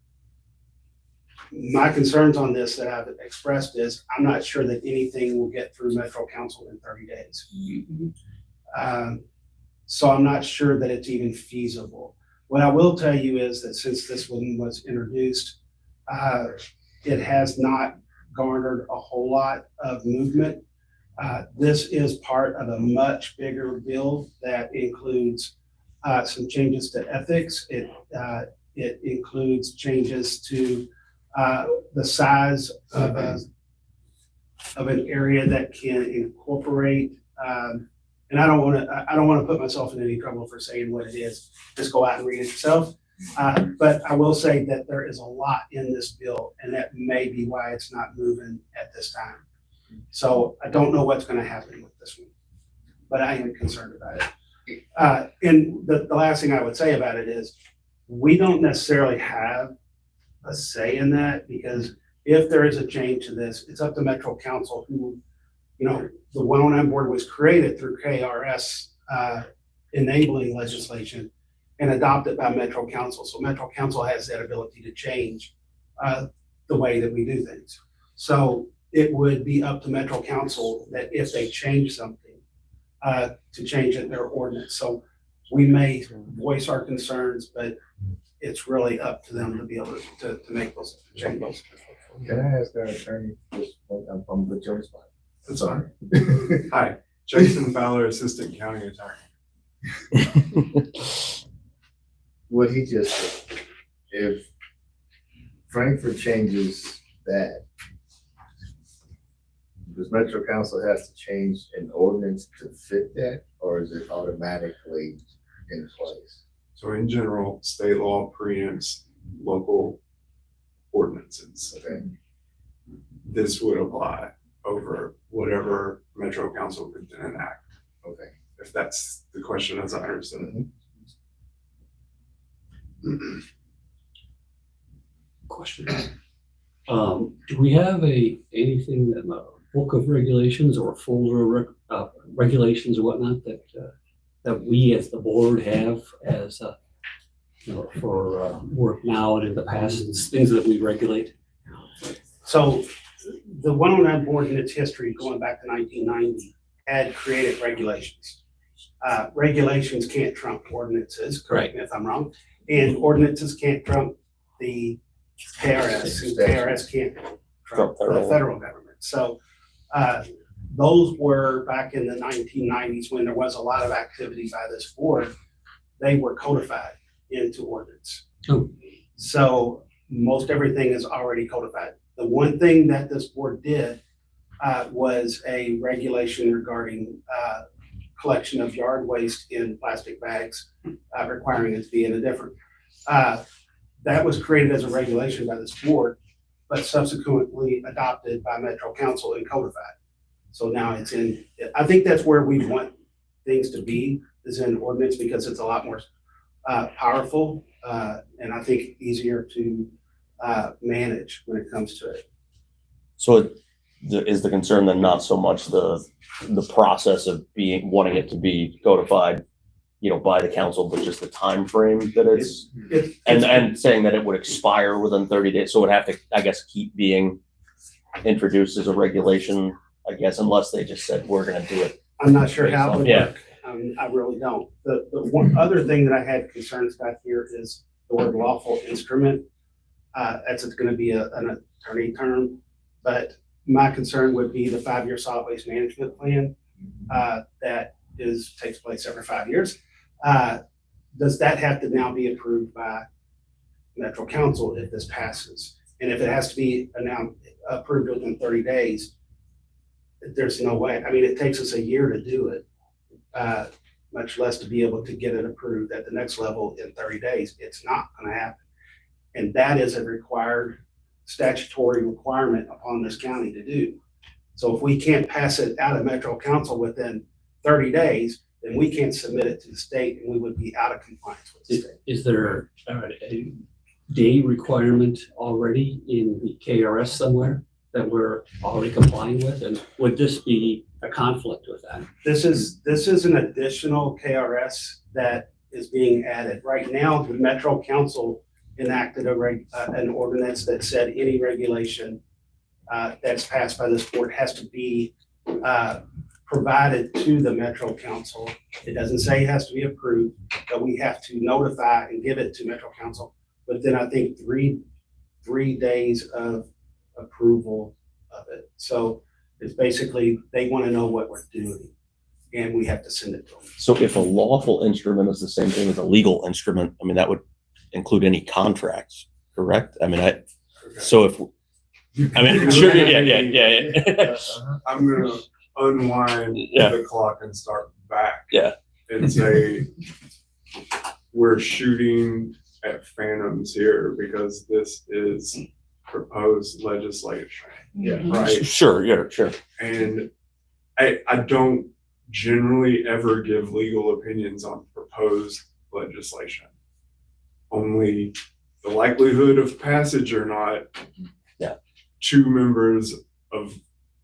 My concerns on this that I've expressed is I'm not sure that anything will get through Metro Council in 30 days. So I'm not sure that it's even feasible. What I will tell you is that since this one was introduced, it has not garnered a whole lot of movement. This is part of a much bigger bill that includes some changes to ethics. It includes changes to the size of an area that can incorporate. And I don't want to put myself in any trouble for saying what it is. Just go out and read it yourself. But I will say that there is a lot in this bill, and that may be why it's not moving at this time. So I don't know what's going to happen with this one, but I am concerned about it. And the last thing I would say about it is we don't necessarily have a say in that, because if there is a change to this, it's up to Metro Council, who, you know, the 109 board was created through KRS enabling legislation and adopted by Metro Council. So Metro Council has that ability to change the way that we do things. So it would be up to Metro Council that if they change something, to change it in their ordinance. So we may voice our concerns, but it's really up to them to be able to make those changes. Can I ask our attorney, just one, I'm from the Jones spot? That's all right. Hi, Jason Fowler, Assistant County Attorney. What he just said, if Frankfurt changes that, does Metro Council have to change an ordinance to fit that, or is it automatically in place? So in general, state law preempts local ordinances. Okay. This would apply over whatever Metro Council could enact, Okay. if that's the question as I understand it. Question. Do we have anything in the book of regulations or folder of regulations or whatnot that we as the board have as for work now and in the past, it's things that we regulate? So the 109 board in its history, going back to 1990, had created regulations. Regulations can't trump ordinances, correct me if I'm wrong, and ordinances can't trump the KRS, and KRS can't trump the federal government. So those were back in the 1990s when there was a lot of activity by this board. They were codified into ordinance. Oh. So most everything is already codified. The one thing that this board did was a regulation regarding collection of yard waste in plastic bags, requiring it to be in a different. That was created as a regulation by this board, but subsequently adopted by Metro Council and codified. So now it's in, I think that's where we want things to be, is in ordinance, because it's a lot more powerful and I think easier to manage when it comes to it. So is the concern then not so much the process of wanting it to be codified, by the council, but just the time frame that it's and saying that it would expire within 30 days. So it would have to, I guess, keep being introduced as a regulation, I guess, unless they just said, we're going to do it. I'm not sure how it would Yeah. work. I really don't. The one other thing that I had concerns about here is the word lawful instrument. That's going to be an attorney term, but my concern would be the 5-year solid waste management plan that takes place every 5 years. Does that have to now be approved by Metro Council if this passes? And if it has to be approved within 30 days, there's no way. I mean, it takes us a year to do it, much less to be able to get it approved at the next level in 30 days. It's not going to happen. And that is a required statutory requirement upon this county to do. So if we can't pass it out of Metro Council within 30 days, then we can't submit it to the state and we would be out of compliance with the state. Is there a day requirement already in the KRS somewhere that we're already complying with? And would this be a conflict with that? This is an additional KRS that is being added. Right now, the Metro Council enacted an ordinance that said any regulation that's passed by this board has to be provided to the Metro Council. It doesn't say it has to be approved, but we have to notify and give it to Metro Council. But then I think three days of approval of it. So it's basically, they want to know what we're doing, and we have to send it to them. So if a lawful instrument is the same thing as a legal instrument, I mean, that would include any contracts, correct? I mean, so if, I mean, sure, yeah. I'm gonna unwind Yeah. the clock and start back. Yeah. And say, we're shooting at phantoms here because this is proposed legislation. Yeah. Right? Sure, yeah, sure. And I don't generally ever give legal opinions on proposed legislation. Only the likelihood of passage or not. Yeah. 2 members of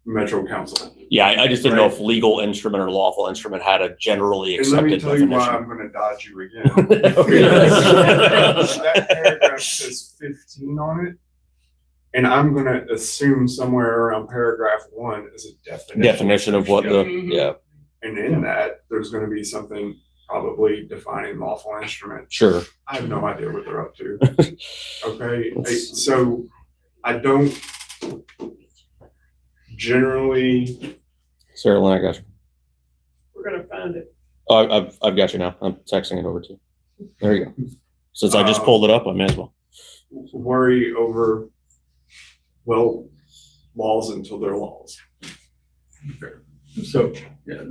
Metro Council. Yeah, I just didn't know if legal instrument or lawful instrument had a generally And let me accepted tell you why definition. I'm gonna dodge you again. That paragraph says 15 on it. And I'm gonna assume somewhere around paragraph 1 is a definition. Definition of what the, yeah, And in that, there's gonna be something probably defining lawful instrument. sure. I have no idea what they're up to. Okay, so I don't generally, Sarah Lynn, I got you. We're gonna find it. Oh, I've got you now. I'm texting it over to you. There you go. Since I just pulled it up, I may as well. worry over, well, laws until they're laws. So, yeah,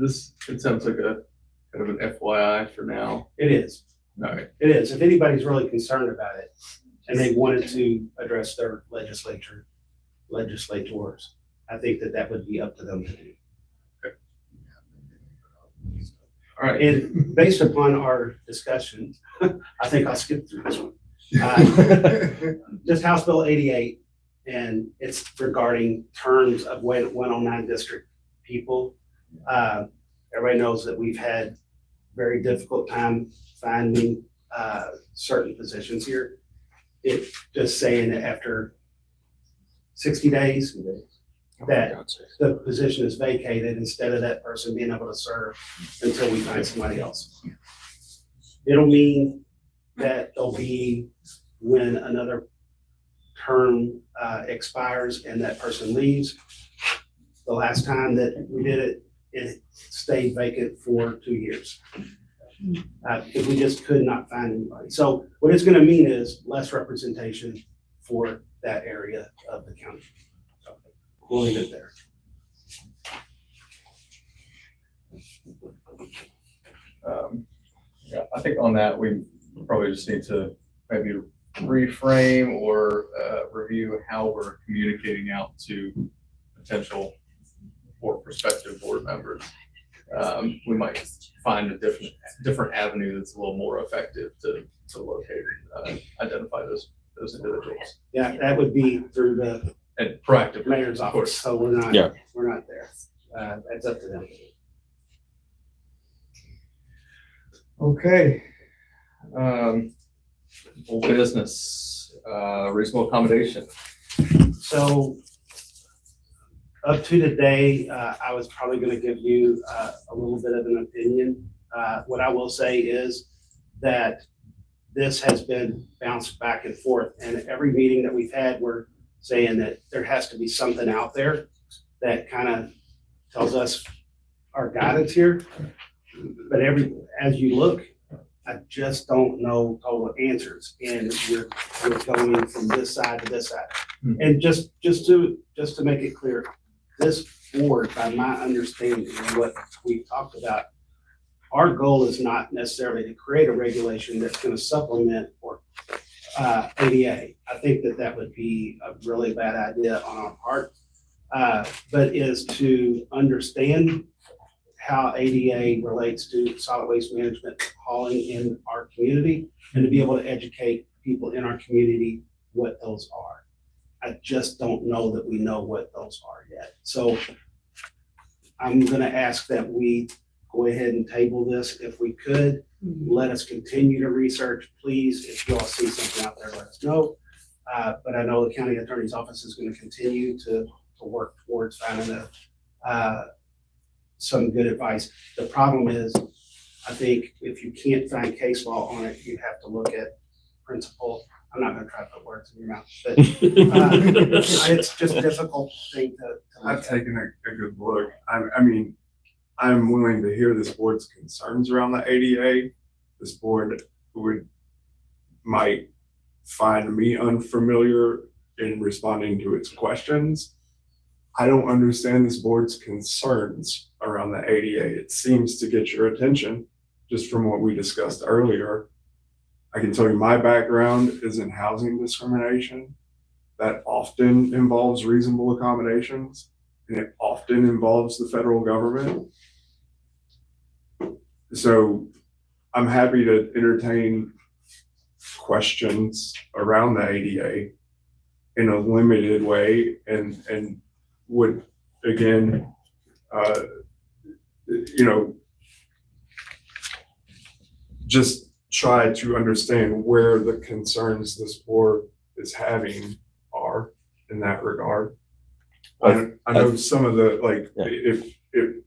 it sounds like a kind of an FYI for now. It is. All right. It is. If anybody's really concerned about it and they wanted to address their legislators, I think that would be up to them to do. All right. And based upon our discussion, I think I'll skip through this one. Just House Bill 88, and it's regarding terms of 109 district people. Everybody knows that we've had very difficult time finding certain positions here. It just saying that after 60 days, that the position is vacated instead of that person being able to serve until we find somebody else. It'll mean that there'll be, when another term expires and that person leaves, the last time that we did it, it stayed vacant for 2 years. Because we just could not find anybody. So what it's gonna mean is less representation for that area of the county. So we'll leave it there. Yeah, I think on that, we probably just need to maybe reframe or review how we're communicating out to potential or prospective board members. We might find a different avenue that's a little more effective to locate, identify those individuals. Yeah, that would be through the And proactive. mayor's Of office, course. so we're not Yeah. there. That's up to them. Okay. Old business, reasonable accommodation. So up to today, I was probably gonna give you a little bit of an opinion. What I will say is that this has been bounced back and forth, and every meeting that we've had, we're saying that there has to be something out there that kind of tells us our guidance here. But as you look, I just don't know total answers, and we're going from this side to this side. And just to make it clear, this board, by my understanding of what we've talked about, our goal is not necessarily to create a regulation that's gonna supplement or ADA. I think that would be a really bad idea on our part, but is to understand how ADA relates to solid waste management hauling in our community, and to be able to educate people in our community what those are. I just don't know that we know what those are yet. So I'm gonna ask that we go ahead and table this if we could. Let us continue to research, please. If you all see something out there, let us know. But I know the county attorney's office is going to continue to work towards finding some good advice. The problem is, I think if you can't find case law on it, you have to look at principle. I'm not gonna try to put words in your mouth, but it's just a difficult thing to I've look at. taken a good look. I mean, I'm willing to hear this board's concerns around the ADA. This board might find me unfamiliar in responding to its questions. I don't understand this board's concerns around the ADA. It seems to get your attention just from what we discussed earlier. I can tell you my background is in housing discrimination. That often involves reasonable accommodations, and it often involves the federal government. So I'm happy to entertain questions around the ADA in a limited way, and would again, just try to understand where the concerns this board is having are in that regard. I know some of the, like, if it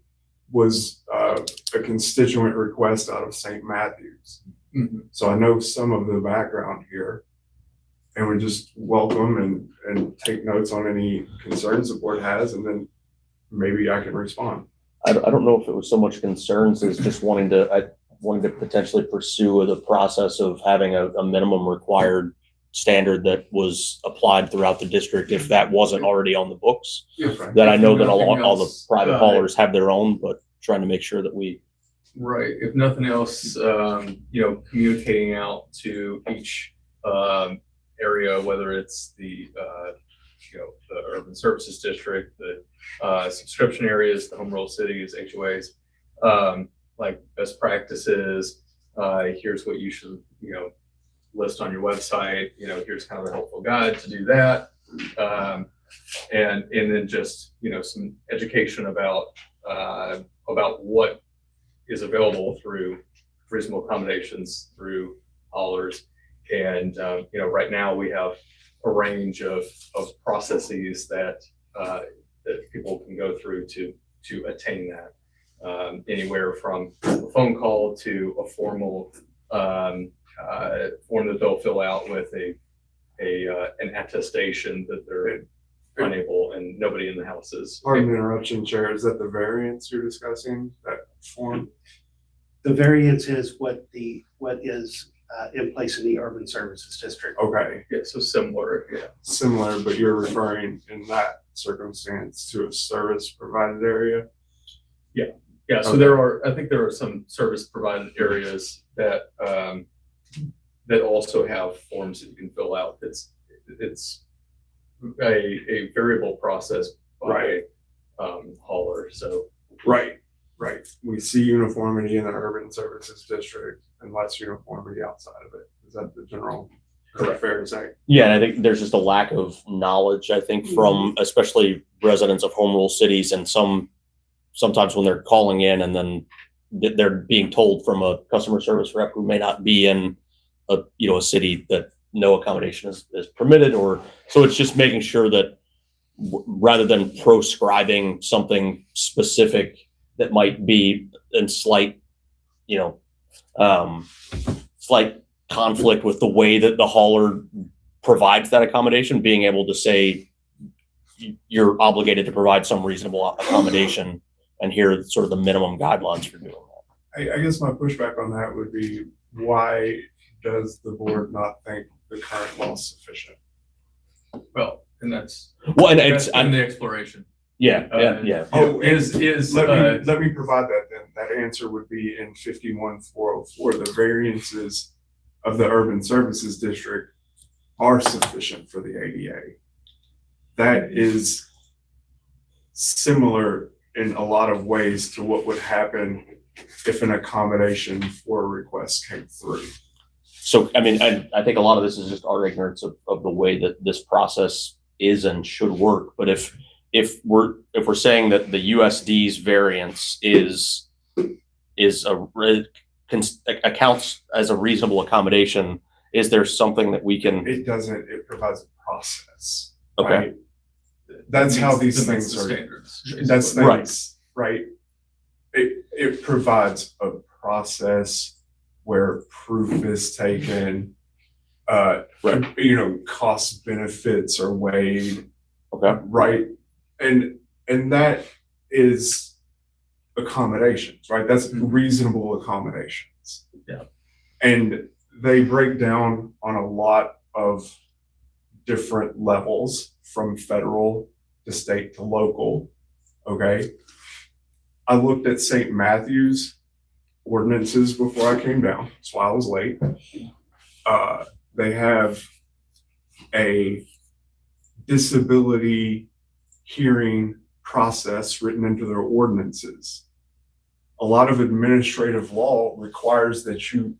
was a constituent request out of St. Matthews. So I know some of the background here, and we just welcome and take notes on any concerns the board has, and then maybe I can respond. I don't know if it was so much concerns as just wanting to potentially pursue the process of having a minimum required standard that was applied throughout the district, if that wasn't already on the books. That I know that all the private haulers have their own, but trying to make sure that we. Right, if nothing else, communicating out to each area, whether it's the urban services district, the subscription areas, the home rule cities, HOAs, like best practices, here's what you should, list on your website, here's kind of a helpful guide to do that. And then just, some education about what is available through reasonable accommodations through haulers. And, right now we have a range of processes that people can go through to attain that. Anywhere from a phone call to a formal form that they'll fill out with an attestation that they're unable and nobody in the house is. Pardon the interruption, Chair. Is that the variance you're discussing, that form? The variance is what is in place in the urban services district. Okay, Yeah, so similar, yeah. similar, but you're referring in that circumstance to a service provided area? Yeah, so I think there are some service provided areas that also have forms that you can fill out. It's a variable process by hauler, so. Right. We see uniformity in the urban services district and less uniformity outside of it. Is that the general, fair to say? Yeah, and I think there's just a lack of knowledge, I think, from especially residents of home rule cities, and sometimes when they're calling in and then they're being told from a customer service rep who may not be in a city that no accommodation is permitted, or so it's just making sure that rather than proscribing something specific that might be in slight conflict with the way that the hauler provides that accommodation, being able to say you're obligated to provide some reasonable accommodation, and here are sort of the minimum guidelines for doing that. I guess my pushback on that would be, why does the board not think the current law is sufficient? Well, and that's I'm the exploration. Yeah. Oh, Is let me provide that then. That answer would be in 51-404. The variances of the urban services district are sufficient for the ADA. That is similar in a lot of ways to what would happen if an accommodation for a request came through. So, I mean, I think a lot of this is just our ignorance of the way that this process is and should work. But if we're saying that the USD's variance is is accounts as a reasonable accommodation, is there something that we can, It doesn't, it provides a process. Okay. right? That's how these That meets things the are. standards. That's basically. things, right? It provides a process where proof is taken, Right. cost benefits are weighed, okay, right? And that is accommodations, right? That's reasonable accommodations. Yeah. And they break down on a lot of different levels from federal to state to local, okay? I looked at St. Matthew's ordinances before I came down, that's why I was late. They have a disability hearing process written into their ordinances. A lot of administrative law requires that you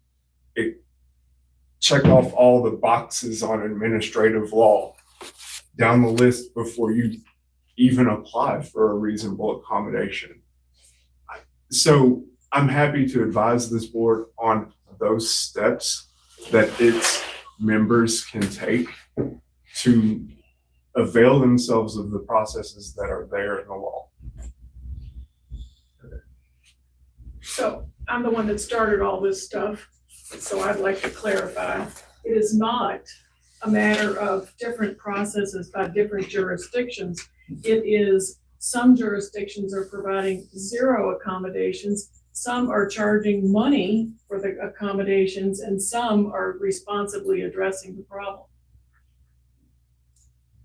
check off all the boxes on administrative law down the list before you even apply for a reasonable accommodation. So I'm happy to advise this board on those steps that its members can take to avail themselves of the processes that are there in the law. So I'm the one that started all this stuff, so I'd like to clarify. It is not a matter of different processes by different jurisdictions. It is some jurisdictions are providing zero accommodations, some are charging money for the accommodations, and some are responsibly addressing the problem.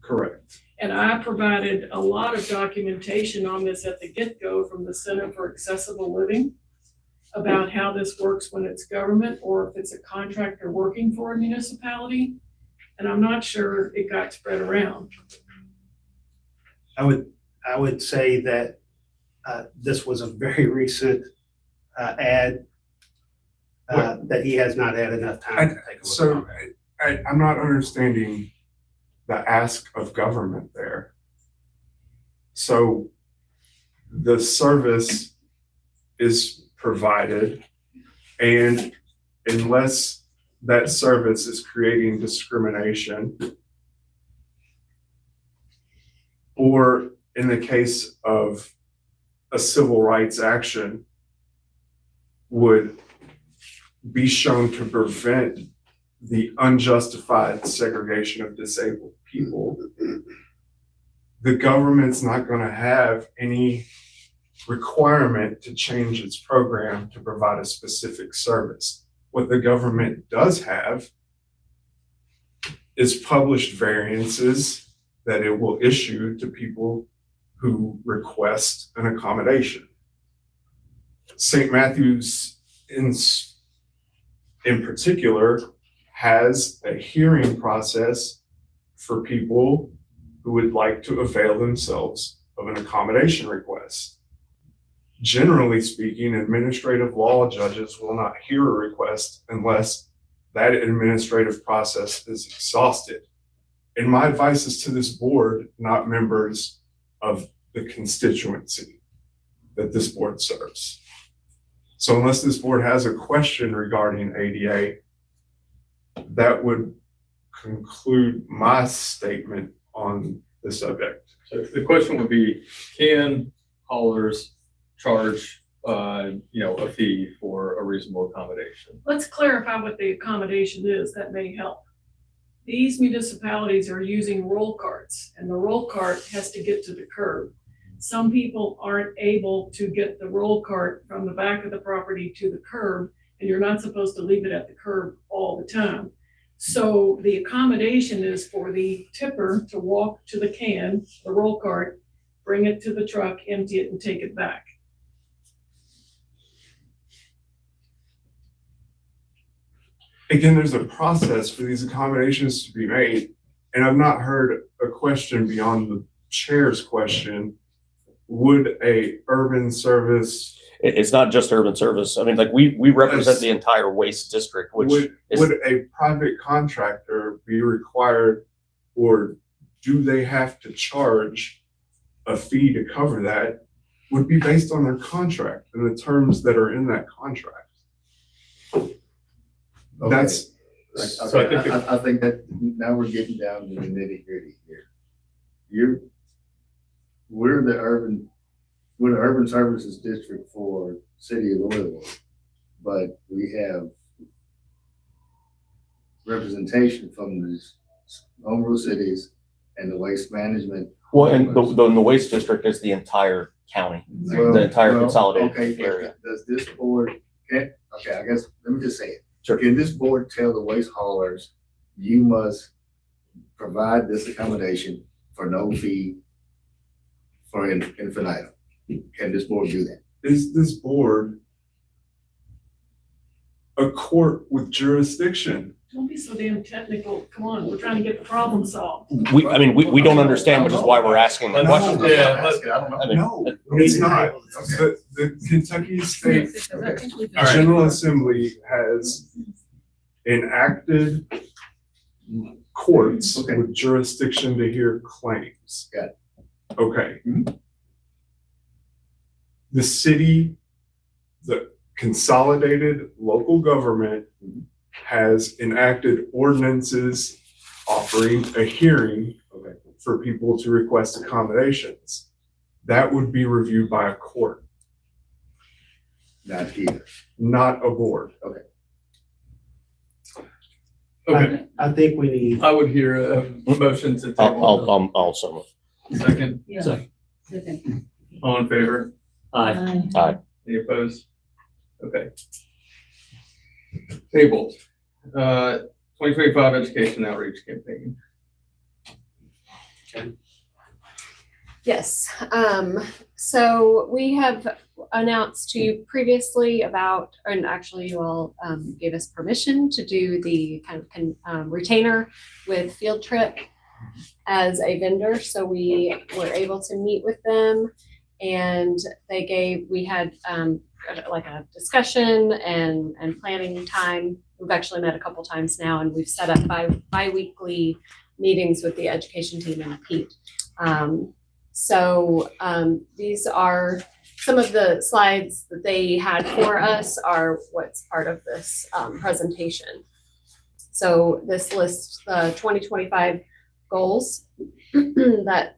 Correct. And I provided a lot of documentation on this at the get-go from the Center for Accessible Living about how this works when it's government or if it's a contractor working for a municipality. And I'm not sure it got spread around. I would say that this was a very recent ad that he has not had enough time to take a look So at. I'm not understanding the ask of government there. So the service is provided, and unless that service is creating discrimination, or in the case of a civil rights action, would be shown to prevent the unjustified segregation of disabled people, the government's not going to have any requirement to change its program to provide a specific service. What the government does have is published variances that it will issue to people who request an accommodation. St. Matthew's in particular has a hearing process for people who would like to avail themselves of an accommodation request. Generally speaking, administrative law judges will not hear a request unless that administrative process is exhausted. And my advice is to this board, not members of the constituency that this board serves. So unless this board has a question regarding ADA, that would conclude my statement on the subject. So the question would be, can haulers charge, a fee for a reasonable accommodation? Let's clarify what the accommodation is, that may help. These municipalities are using roll carts, and the roll cart has to get to the curb. Some people aren't able to get the roll cart from the back of the property to the curb, and you're not supposed to leave it at the curb all the time. So the accommodation is for the tipper to walk to the can, the roll cart, bring it to the truck, empty it, and take it back. Again, there's a process for these accommodations to be made, and I've not heard a question beyond the chair's question. Would a urban service, it's not just urban service. I mean, like we represent the entire waste district, which is, would a private contractor be required, or do they have to charge a fee to cover that would be based on their contract and the terms that are in that contract. That's, So I think I think that now we're getting down to the nitty gritty here. We're the urban services district for city of Louisville, but we have representation from the home rule cities and the waste management. Well, and the waste district is the entire county, the entire consolidated Okay, area. does this board, okay, I guess, let me just say it. Sure. Can this board tell the waste haulers, you must provide this accommodation for no fee for infinitum? Can this board do that? is this board a court with jurisdiction? Don't be so damn technical. Come on, we're trying to get the problem solved. We don't understand, which is why we're asking the question. Yeah, No, No. it's not. The Kentucky State General Assembly has enacted courts Okay. with jurisdiction to hear claims. Got it. Okay. Mhm. The city, the consolidated local government has enacted ordinances offering a hearing for people to request accommodations. That would be reviewed by a court, Not here. not a board. Okay, I think we need, I would hear a motion to table. I'll also. Second, Yeah. Second. Second. all in favor? Aye. Any opposed? Okay. Tabled. 2025 Education Outreach Campaign. Yes, so we have announced to you previously about, and actually you all gave us permission to do the kind of retainer with Field Trip as a vendor. So we were able to meet with them and we had like a discussion and planning time. We've actually met a couple times now and we've set up bi-weekly meetings with the education team and Pete. So these are some of the slides that they had for us are what's part of this presentation. So this lists the 2025 goals that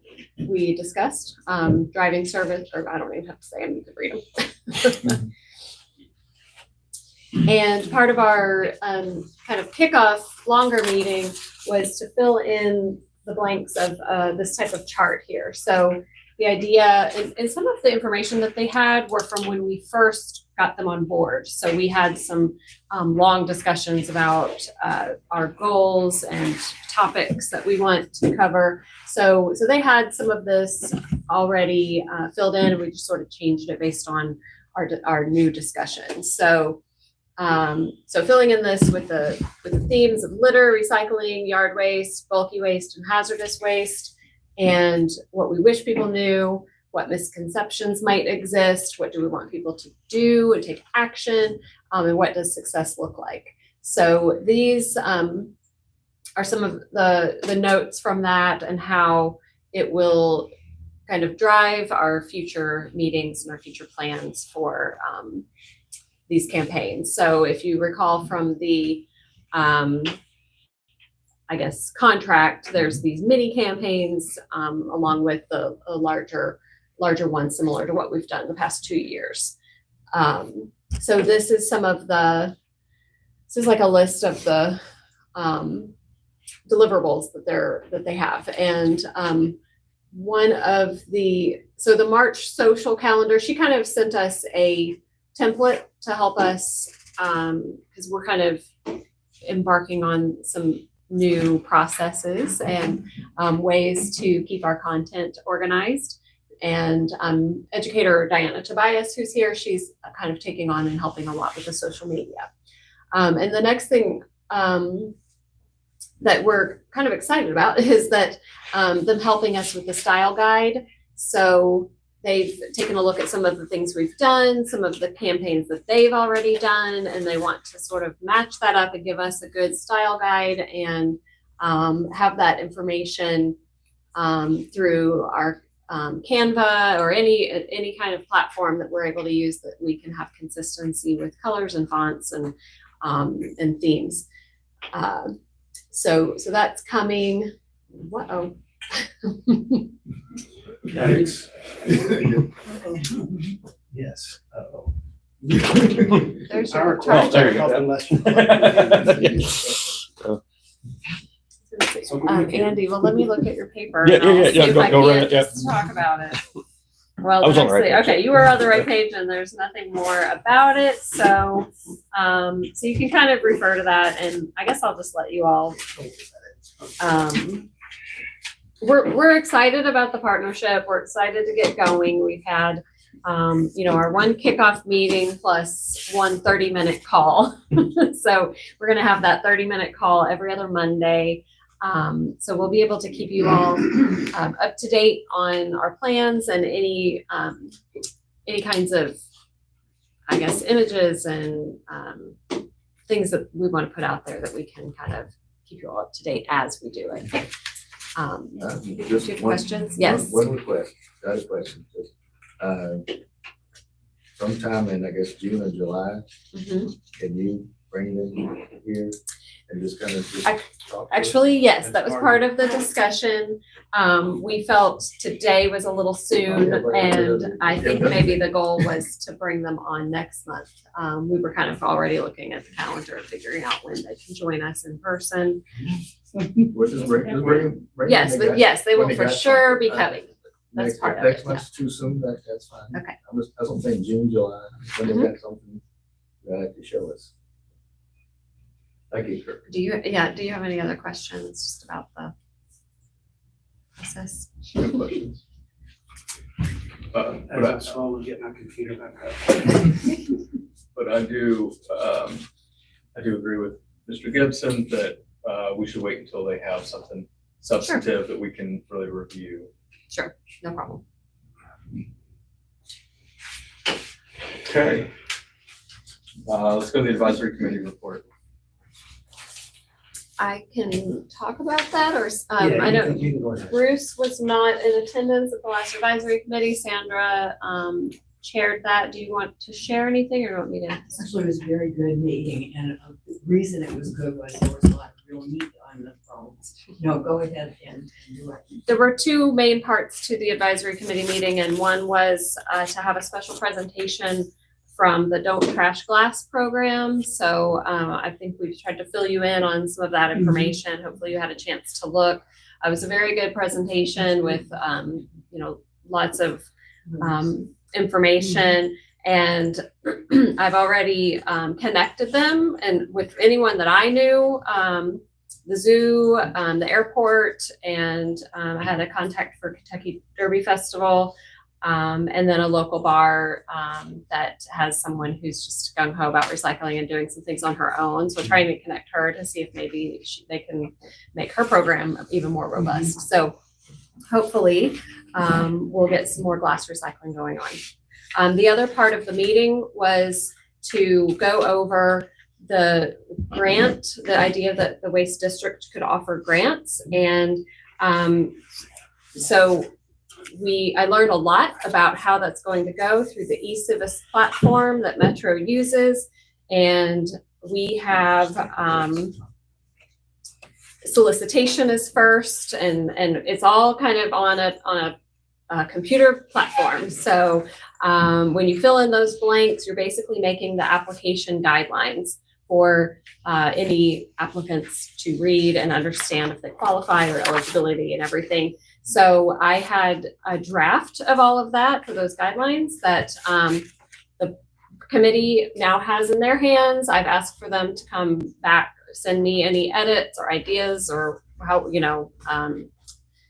we discussed, driving service, or I don't even have to say, I need to read them. And part of our kind of kickoff longer meeting was to fill in the blanks of this type of chart here. So the idea, and some of the information that they had were from when we first got them on board. So we had some long discussions about our goals and topics that we want to cover. So they had some of this already filled in, and we just sort of changed it based on our new discussions. So filling in this with the themes of litter, recycling, yard waste, bulky waste, and hazardous waste, and what we wish people knew, what misconceptions might exist, what do we want people to do and take action, and what does success look like. So these are some of the notes from that and how it will kind of drive our future meetings and our future plans for these campaigns. So if you recall from the, contract, there's these mini campaigns along with the larger one similar to what we've done the past 2 years. So this is this is like a list of the deliverables that they have. And one of the March social calendar, she kind of sent us a template to help us because we're kind of embarking on some new processes and ways to keep our content organized. And educator Diana Tobias, who's here, she's kind of taking on and helping a lot with the social media. And the next thing that we're kind of excited about is that them helping us with the style guide. So they've taken a look at some of the things we've done, some of the campaigns that they've already done, and they want to sort of match that up and give us a good style guide and have that information through Canva or any kind of platform that we're able to use that we can have consistency with colors and fonts and themes. So that's coming. Whoa. Yikes. Yes. Uh-oh. There's Our your request there are you go. helping less. Andy, well, let me look at your paper. Yeah, and I'll yeah, yeah, see if go- I go right can't ahead, yeah. just talk about it. Well, I was on the right actually, page. okay, you were on the right page and there's nothing more about it. So, so you can kind of refer to that, and I guess I'll just let you all. We're excited about the partnership. We're excited to get going. We've had, our one kickoff meeting plus one 30-minute call. So we're going to have that 30-minute call every other Monday. So we'll be able to keep you all up to date on our plans and any kinds of, I guess, images and things that we want to put out there that we can kind of keep you all up to date as we do it. Do you have questions? Yes. One request, got a question. Sometime in, I guess, June or July, Mhm. can you bring them here and just kind of I- talk? Actually, yes, that was part of the discussion. We felt today was a little soon, and I think maybe the goal was to bring them on next month. We were kind of already looking at the calendar and figuring out when they can join us in person. We'll just bring Yes, them. but yes, they will when for got sure be something. coming. That's Next, part of next it, month's too soon, that's fine. Okay. That's what I'm saying, June, July, when Mm-hmm. they got something to show us. Thank you, Kirk. Do you have any other questions just about the process? No questions. As I slowly get my computer back up. But I do agree with Mr. Gibson that we should wait until they have something substantive that we can really review. Sure, no problem. Okay. Let's go to the advisory committee report. I can talk about that, or Yeah, I know you can go ahead. Bruce was not in attendance at the last advisory committee. Sandra chaired that. Do you want to share anything, or do you want me to? Actually, it was a very good meeting, and the reason it was good was there was a lot of real meat on the phones. No, go ahead and do it. There were two main parts to the advisory committee meeting, and one was to have a special presentation from the Don't Trash Glass program. So I think we've tried to fill you in on some of that information. Hopefully you had a chance to look. It was a very good presentation with, lots of information. And I've already connected them and with anyone that I knew, the zoo, the airport, and I had a contact for Kentucky Derby Festival. And then a local bar that has someone who's just gung-ho about recycling and doing some things on her own. So trying to connect her to see if maybe they can make her program even more robust. So hopefully we'll get some more glass recycling going on. The other part of the meeting was to go over the grant, the idea that the Waste District could offer grants. And so I learned a lot about how that's going to go through the eCivis platform that Metro uses. And we have solicitation is first, and it's all kind of on a computer platform. So when you fill in those blanks, you're basically making the application guidelines for any applicants to read and understand if they qualify or eligibility and everything. So I had a draft of all of that for those guidelines that the committee now has in their hands. I've asked for them to come back, send me any edits or ideas or how,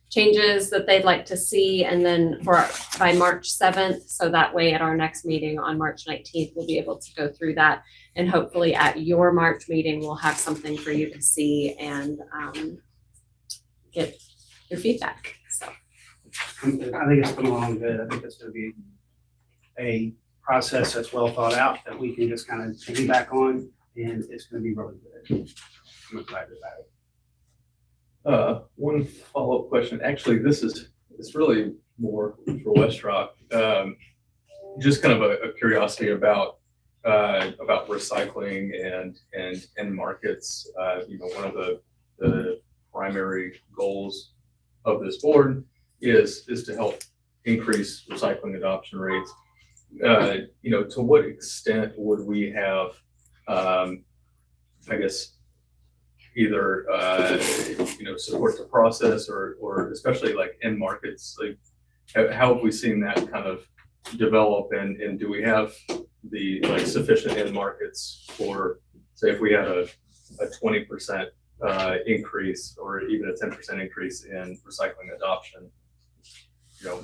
changes that they'd like to see. And then by March 7th, so that way at our next meeting on March 19th, we'll be able to go through that. And hopefully at your March meeting, we'll have something for you to see and get your feedback. So I think it's coming along good. I think it's gonna be a process that's well thought out that we can just kind of piggyback on, and it's gonna be really good. I'm excited about it. One follow-up question. Actually, it's really more for West Rock. Just kind of a curiosity about recycling and markets. One of the primary goals of this board is to help increase recycling adoption rates. To what extent would we have, I guess, either, support the process or especially like end markets, like how have we seen that kind of develop and do we have the sufficient end markets for, say, if we had a 20% increase or even a 10% increase in recycling adoption,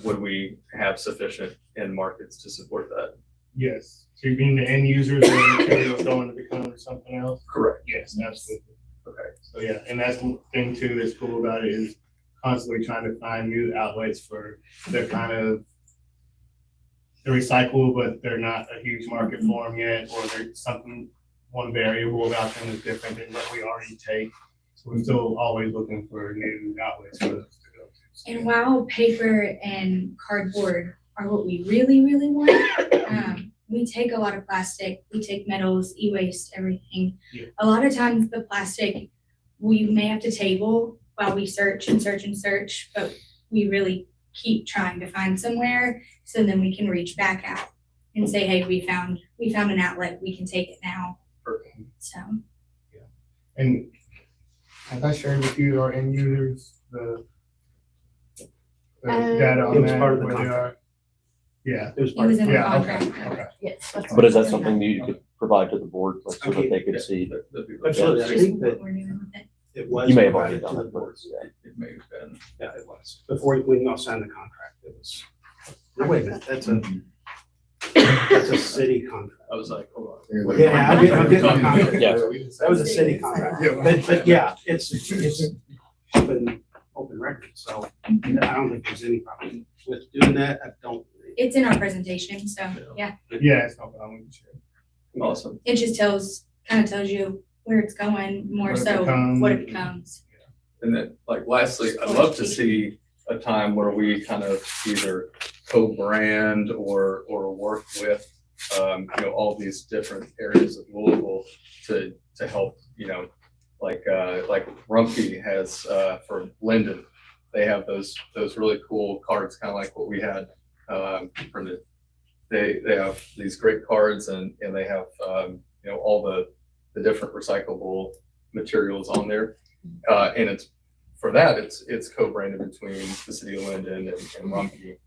would we have sufficient end markets to support that? Yes. So you mean the end users or the materials going to become something else? Correct. Yes, absolutely. Okay. So yeah, and that's the thing too that's cool about it is constantly trying to find new outlets for the kind of the recycle, but they're not a huge market for them yet, or there's something, one variable about them is different than what we already take. So we're still always looking for new outlets for those to go to. And while paper and cardboard are what we really, really want, we take a lot of plastic, we take metals, e-waste, everything. Yeah. A lot of times the plastic, we may have to table while we search and search and search, but we really keep trying to find somewhere so then we can reach back out and say, hey, we found an outlet, we can take it now. Perfect. So. And have I shared with you our end users, the data on It was that? part of the where they contract. are? Yeah. It was in the Yeah, contract. okay. Yes. that's But is that right. something that you could provide to the board, like, so that they could see? That'd be really Absolutely. I Just think what that we're doing with it. it was. You may have already provided done to it, the but board. it may have been. Yeah, it was. Before we all signed the contract, it was. No, wait a minute, that's a city contract. I was like, hold on. Yeah, I'm getting the contract. Yeah. That was a city contract. But yeah, it's open record, so I don't think there's any problem with doing that. I don't. It's in our presentation, so yeah, Yeah, it's no problem. Awesome. it just kind of tells you where it's going, more What it so becomes. what it becomes. And then, lastly, I'd love to see a time where we kind of either co-brand or work with, all these different areas of Louisville to help, like Rumpke has, for Linden. They have those really cool cards, kind of like what we had, printed. They have these great cards and they have, all the different recyclable materials on there. And it's co-branded between the city of Linden and Rumpke.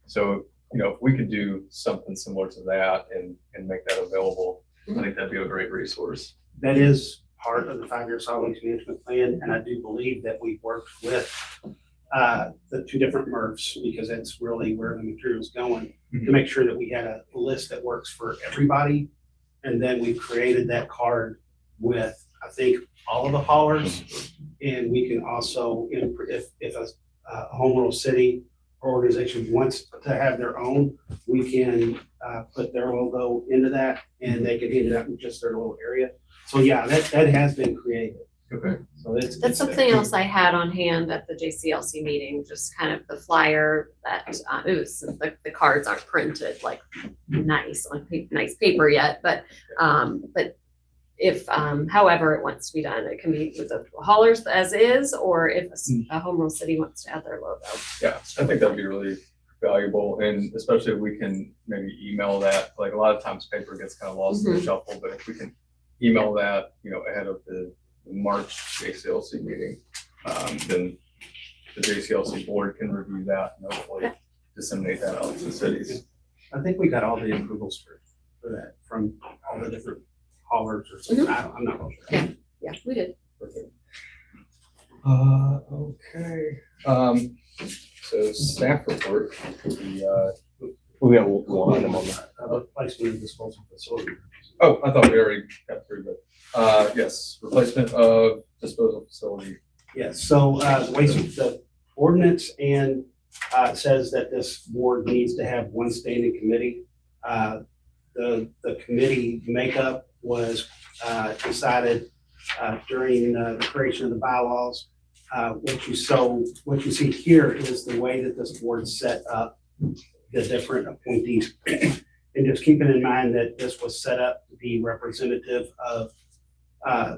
So, if we could do something similar to that and make that available, I think that'd be a great resource. That is part of the 5-year solid waste management plan, and I do believe that we've worked with the two different MRFs, because that's really where the material's going, to make sure that we had a list that works for everybody. And then we created that card with, I think, all of the haulers. And we can also, if a home rule city or organization wants to have their own, we can put their logo into that and they can hand it out in just their little area. So yeah, that has been created. Okay. So That's something else I had on hand at the JCLC meeting, just kind of the flyer that, it was, the cards aren't printed like nice on nice paper yet, but if, however it wants to be done, it can be with the haulers as is, or if a home rule city wants to add their logo. Yeah, I think that'd be really valuable, and especially if we can maybe email that, like a lot of times paper gets kind of lost in the shuffle, but if we can email that, ahead of the March JCLC meeting, then the JCLC board can review that and hopefully disseminate that out to the cities. I think we got all the approvals for that from all the different haulers or something. I'm not really sure. Yeah, we did. Okay. So staff report, We have one item on that. Replacement of disposal facility. oh, I thought we already got through that. Yes, replacement of disposal facility. Yes, so the ordinance and says that this board needs to have one standing committee. The committee makeup was decided during the creation of the bylaws. what you see here is the way that this board set up the different appointees. And just keeping in mind that this was set up to be representative of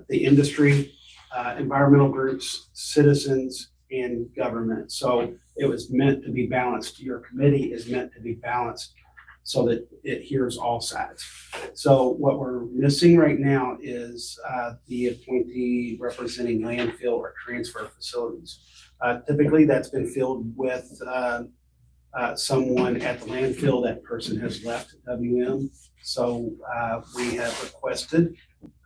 the industry, environmental groups, citizens, and government. So it was meant to be balanced. Your committee is meant to be balanced so that it hears all sides. So what we're missing right now is the appointee representing landfill or transfer facilities. Typically, that's been filled with someone at the landfill. That person has left WM. So we have requested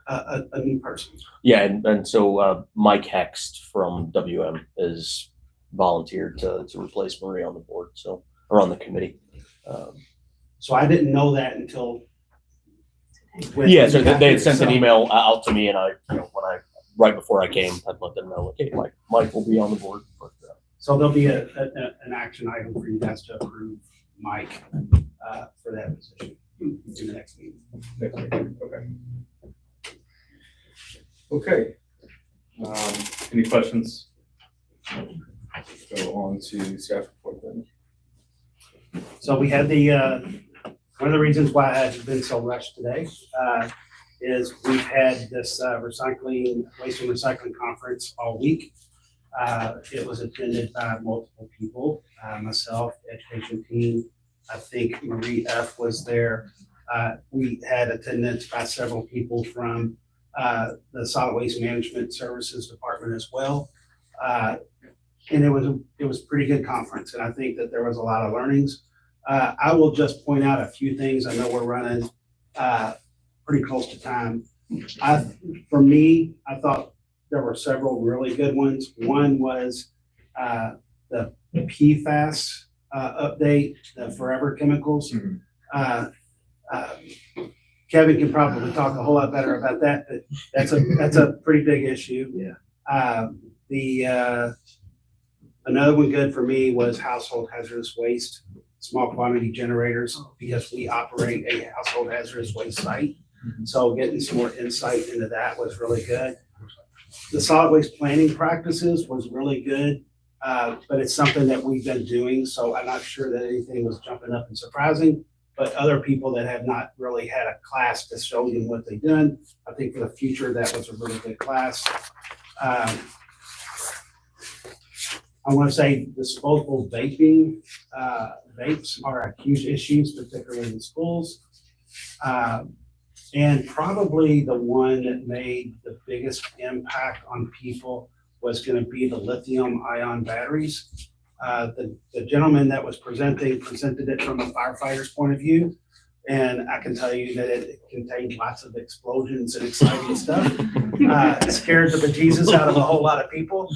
a new person. Yeah, and so Mike Hext from WM is volunteered to replace Marie on the board, so, or on the committee. So I didn't know that until. Yeah, so they had sent an email out to me, and I, right before I came, I'd let them know, okay, Mike will be on the board. But, So there'll be an action item for you guys to approve Mike for that position in the next meeting. Okay. Okay. Any questions? Go on to staff report then. So we had one of the reasons why I've been so rushed today is we've had this waste and recycling conference all week. It was attended by multiple people, myself, education team. I think Marie F. was there. We had attendance by several people from the Solid Waste Management Services Department as well. And it was a pretty good conference, and I think that there was a lot of learnings. I will just point out a few things. I know we're running pretty close to time. For me, I thought there were several really good ones. One was the PFAS update, the forever chemicals. Kevin can probably talk a whole lot better about that, but that's a pretty big issue. Yeah. Another one good for me was household hazardous waste, small quantity generators, because we operate a household hazardous waste site. So getting some more insight into that was really good. The solid waste planning practices was really good, but it's something that we've been doing, so I'm not sure that anything was jumping up and surprising. But other people that have not really had a class to show them what they've done, I think for the future, that was a really good class. I want to say disposable vapes are a huge issue, particularly in schools. And probably the one that made the biggest impact on people was going to be the lithium ion batteries. The gentleman that was presented it from a firefighter's point of view. And I can tell you that it contained lots of explosions and exciting stuff. It scared the bejesus out of a whole lot of people.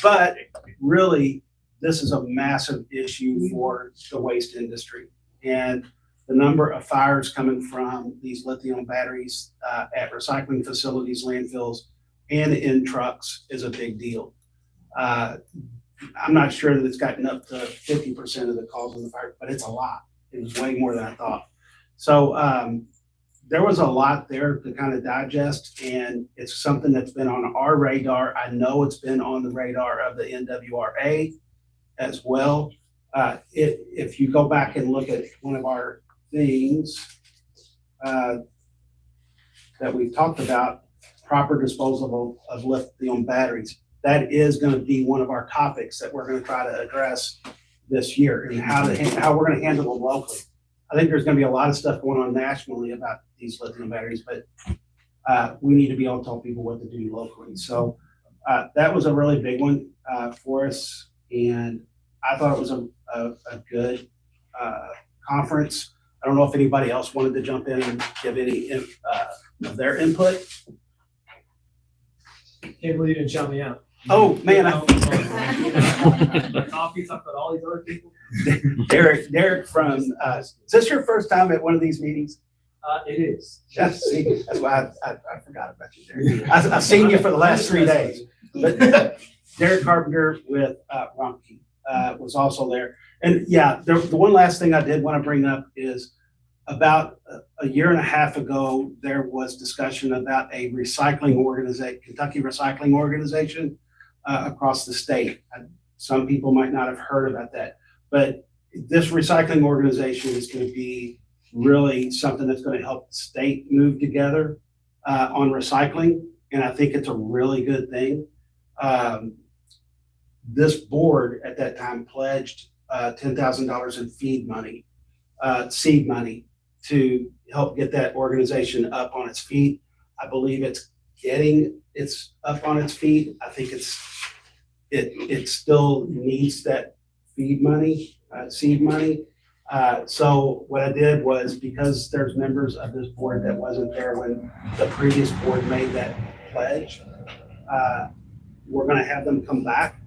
But really, this is a massive issue for the waste industry. And the number of fires coming from these lithium batteries at recycling facilities, landfills, and in trucks is a big deal. I'm not sure that it's gotten up to 50% of the calls in the fire, but it's a lot. It was way more than I thought. So there was a lot there to kind of digest, and it's something that's been on our radar. I know it's been on the radar of the NWRA as well. If you go back and look at one of our things that we've talked about, proper disposal of lithium batteries, that is going to be one of our topics that we're going to try to address this year, and how we're going to handle them locally. I think there's going to be a lot of stuff going on nationally about these lithium batteries, but we need to be able to tell people what to do locally. So that was a really big one for us, and I thought it was a good conference. I don't know if anybody else wanted to jump in and give any of their input. Can't believe you didn't shout me out. Oh, man. Coffee, talk about all these other people. Derek from, is this your first time at one of these meetings? It is. Yes, see, that's why I forgot about you, Derek. I've seen you for the last 3 days. But Derek Carpenter with Rumpke was also there. And yeah, the one last thing I did want to bring up is about a year and a half ago, there was discussion about a recycling organization, Kentucky Recycling Organization, across the state. Some people might not have heard about that, but this recycling organization is going to be really something that's going to help the state move together on recycling, and I think it's a really good thing. This board at that time pledged $10,000 in seed money to help get that organization up on its feet. I believe it's up on its feet. I think it still needs that seed money. So what I did was, because there's members of this board that wasn't there when the previous board made that pledge, we're gonna have them come back,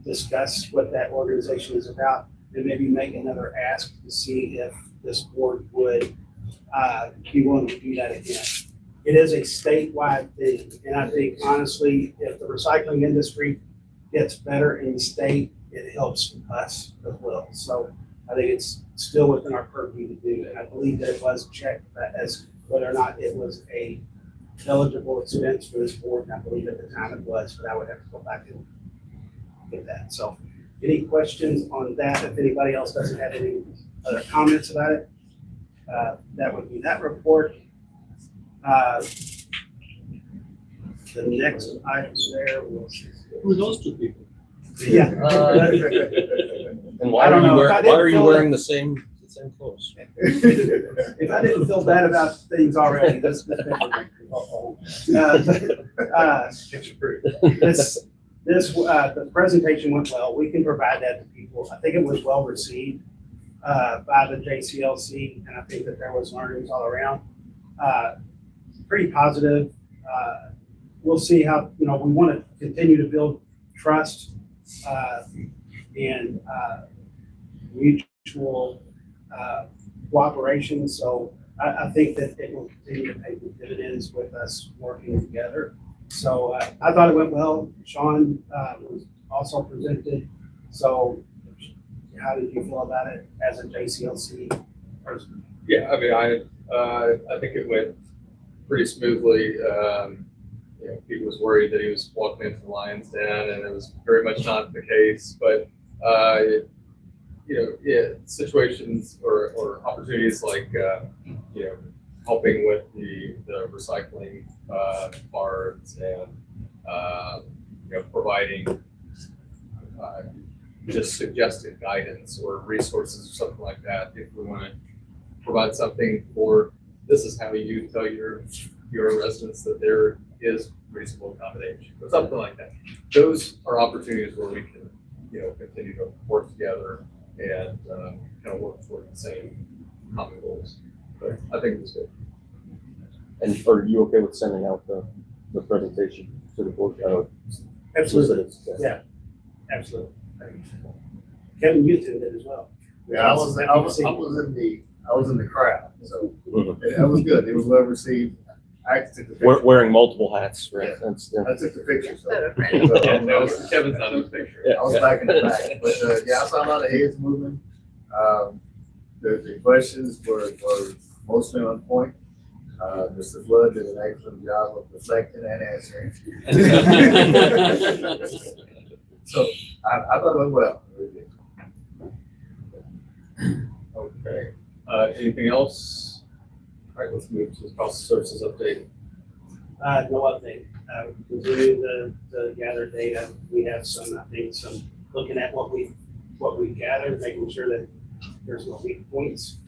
discuss what that organization is about, and maybe make another ask to see if this board would be willing to do that again. It is a statewide thing, and I think honestly, if the recycling industry gets better in the state, it helps us as well. So I think it's still within our purview to do, and I believe that it was checked as whether or not it was a eligible expense for this board, and I believe at the time it was, but I would have to go back and get that. So any questions on that? If anybody else doesn't have any other comments about it, that would be that report. The next item there was. Who are those two people? Yeah. And why I don't know. why are you wearing the same clothes? If I didn't feel bad about things already, this the presentation went well. We can provide that to people. I think it was well received by the JCLC, and I think that there was learnings all around. Pretty positive. We'll see how, we want to continue to build trust and mutual cooperation. So I think that it will continue to pay dividends with us working together. So I thought it went well. Sean was also presented. So how did you feel about it as a JCLC person? Yeah, I mean, I think it went pretty smoothly. He was worried that he was walking into the lion's den, and it was very much not the case. But situations or opportunities like helping with the recycling bars and providing just suggested guidance or resources or something like that. If we want to provide something for, this is how you tell your residents that there is reasonable accommodation or something like that. Those are opportunities where we can, continue to work together and kind of work toward the same common goals. But I think it was good. And are you okay with sending out the presentation to the board? Absolutely. Yeah, absolutely. Kevin, you did it as well. Yeah, I was in the crowd, so that was good. It was well received. I actually took the picture. Wearing multiple hats, right? Yeah. I took the picture, so. Kevin's not in the picture. I was back in the back, but I saw a lot of heads moving. The questions were mostly on point. Mr. Flood did an excellent job of reflecting and answering. So I thought it went well. Okay. Anything else? All right, let's move to the cost of services update. No update. We continue to gather data. We have some looking at what we gathered, making sure that there's no weak points,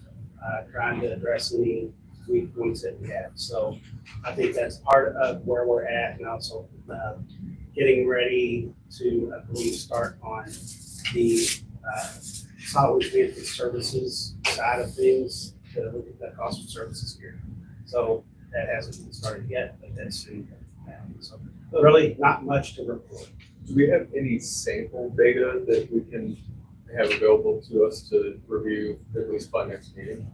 trying to address any weak points that we have. So I think that's part of where we're at, and also getting ready to, I believe, start on the solid waste management services side of things, to look at the cost of services here. So that hasn't been started yet, but that's soon. So really not much to report. Do we have any sample data that we can have available to us to review at least by next meeting?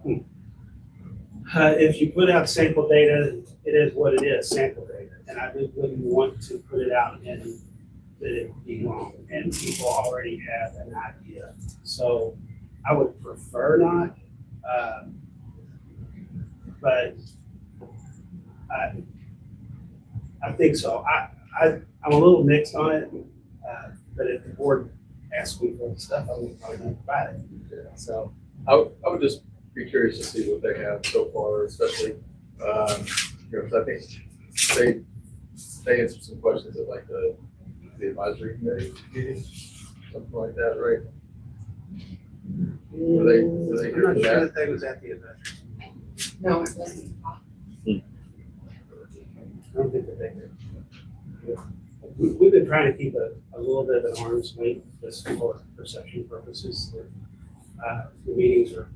If you put out sample data, it is what it is, sample data. And I just wouldn't want to put it out and that it be wrong. And people already have an idea. So I would prefer not. But I think so. I'm a little mixed on it, but if the board asks me for stuff, I'm probably gonna provide it. So, I would just be curious to see what they have so far, especially, you know, 'cause I think they answered some questions at like the advisory committee meeting, something like that, right? Were they I'm not here sure for that? that they was at the event. No, it wasn't. I don't think that they did. We've been trying to keep a little bit of an arm's length, just for perception purposes. The meetings are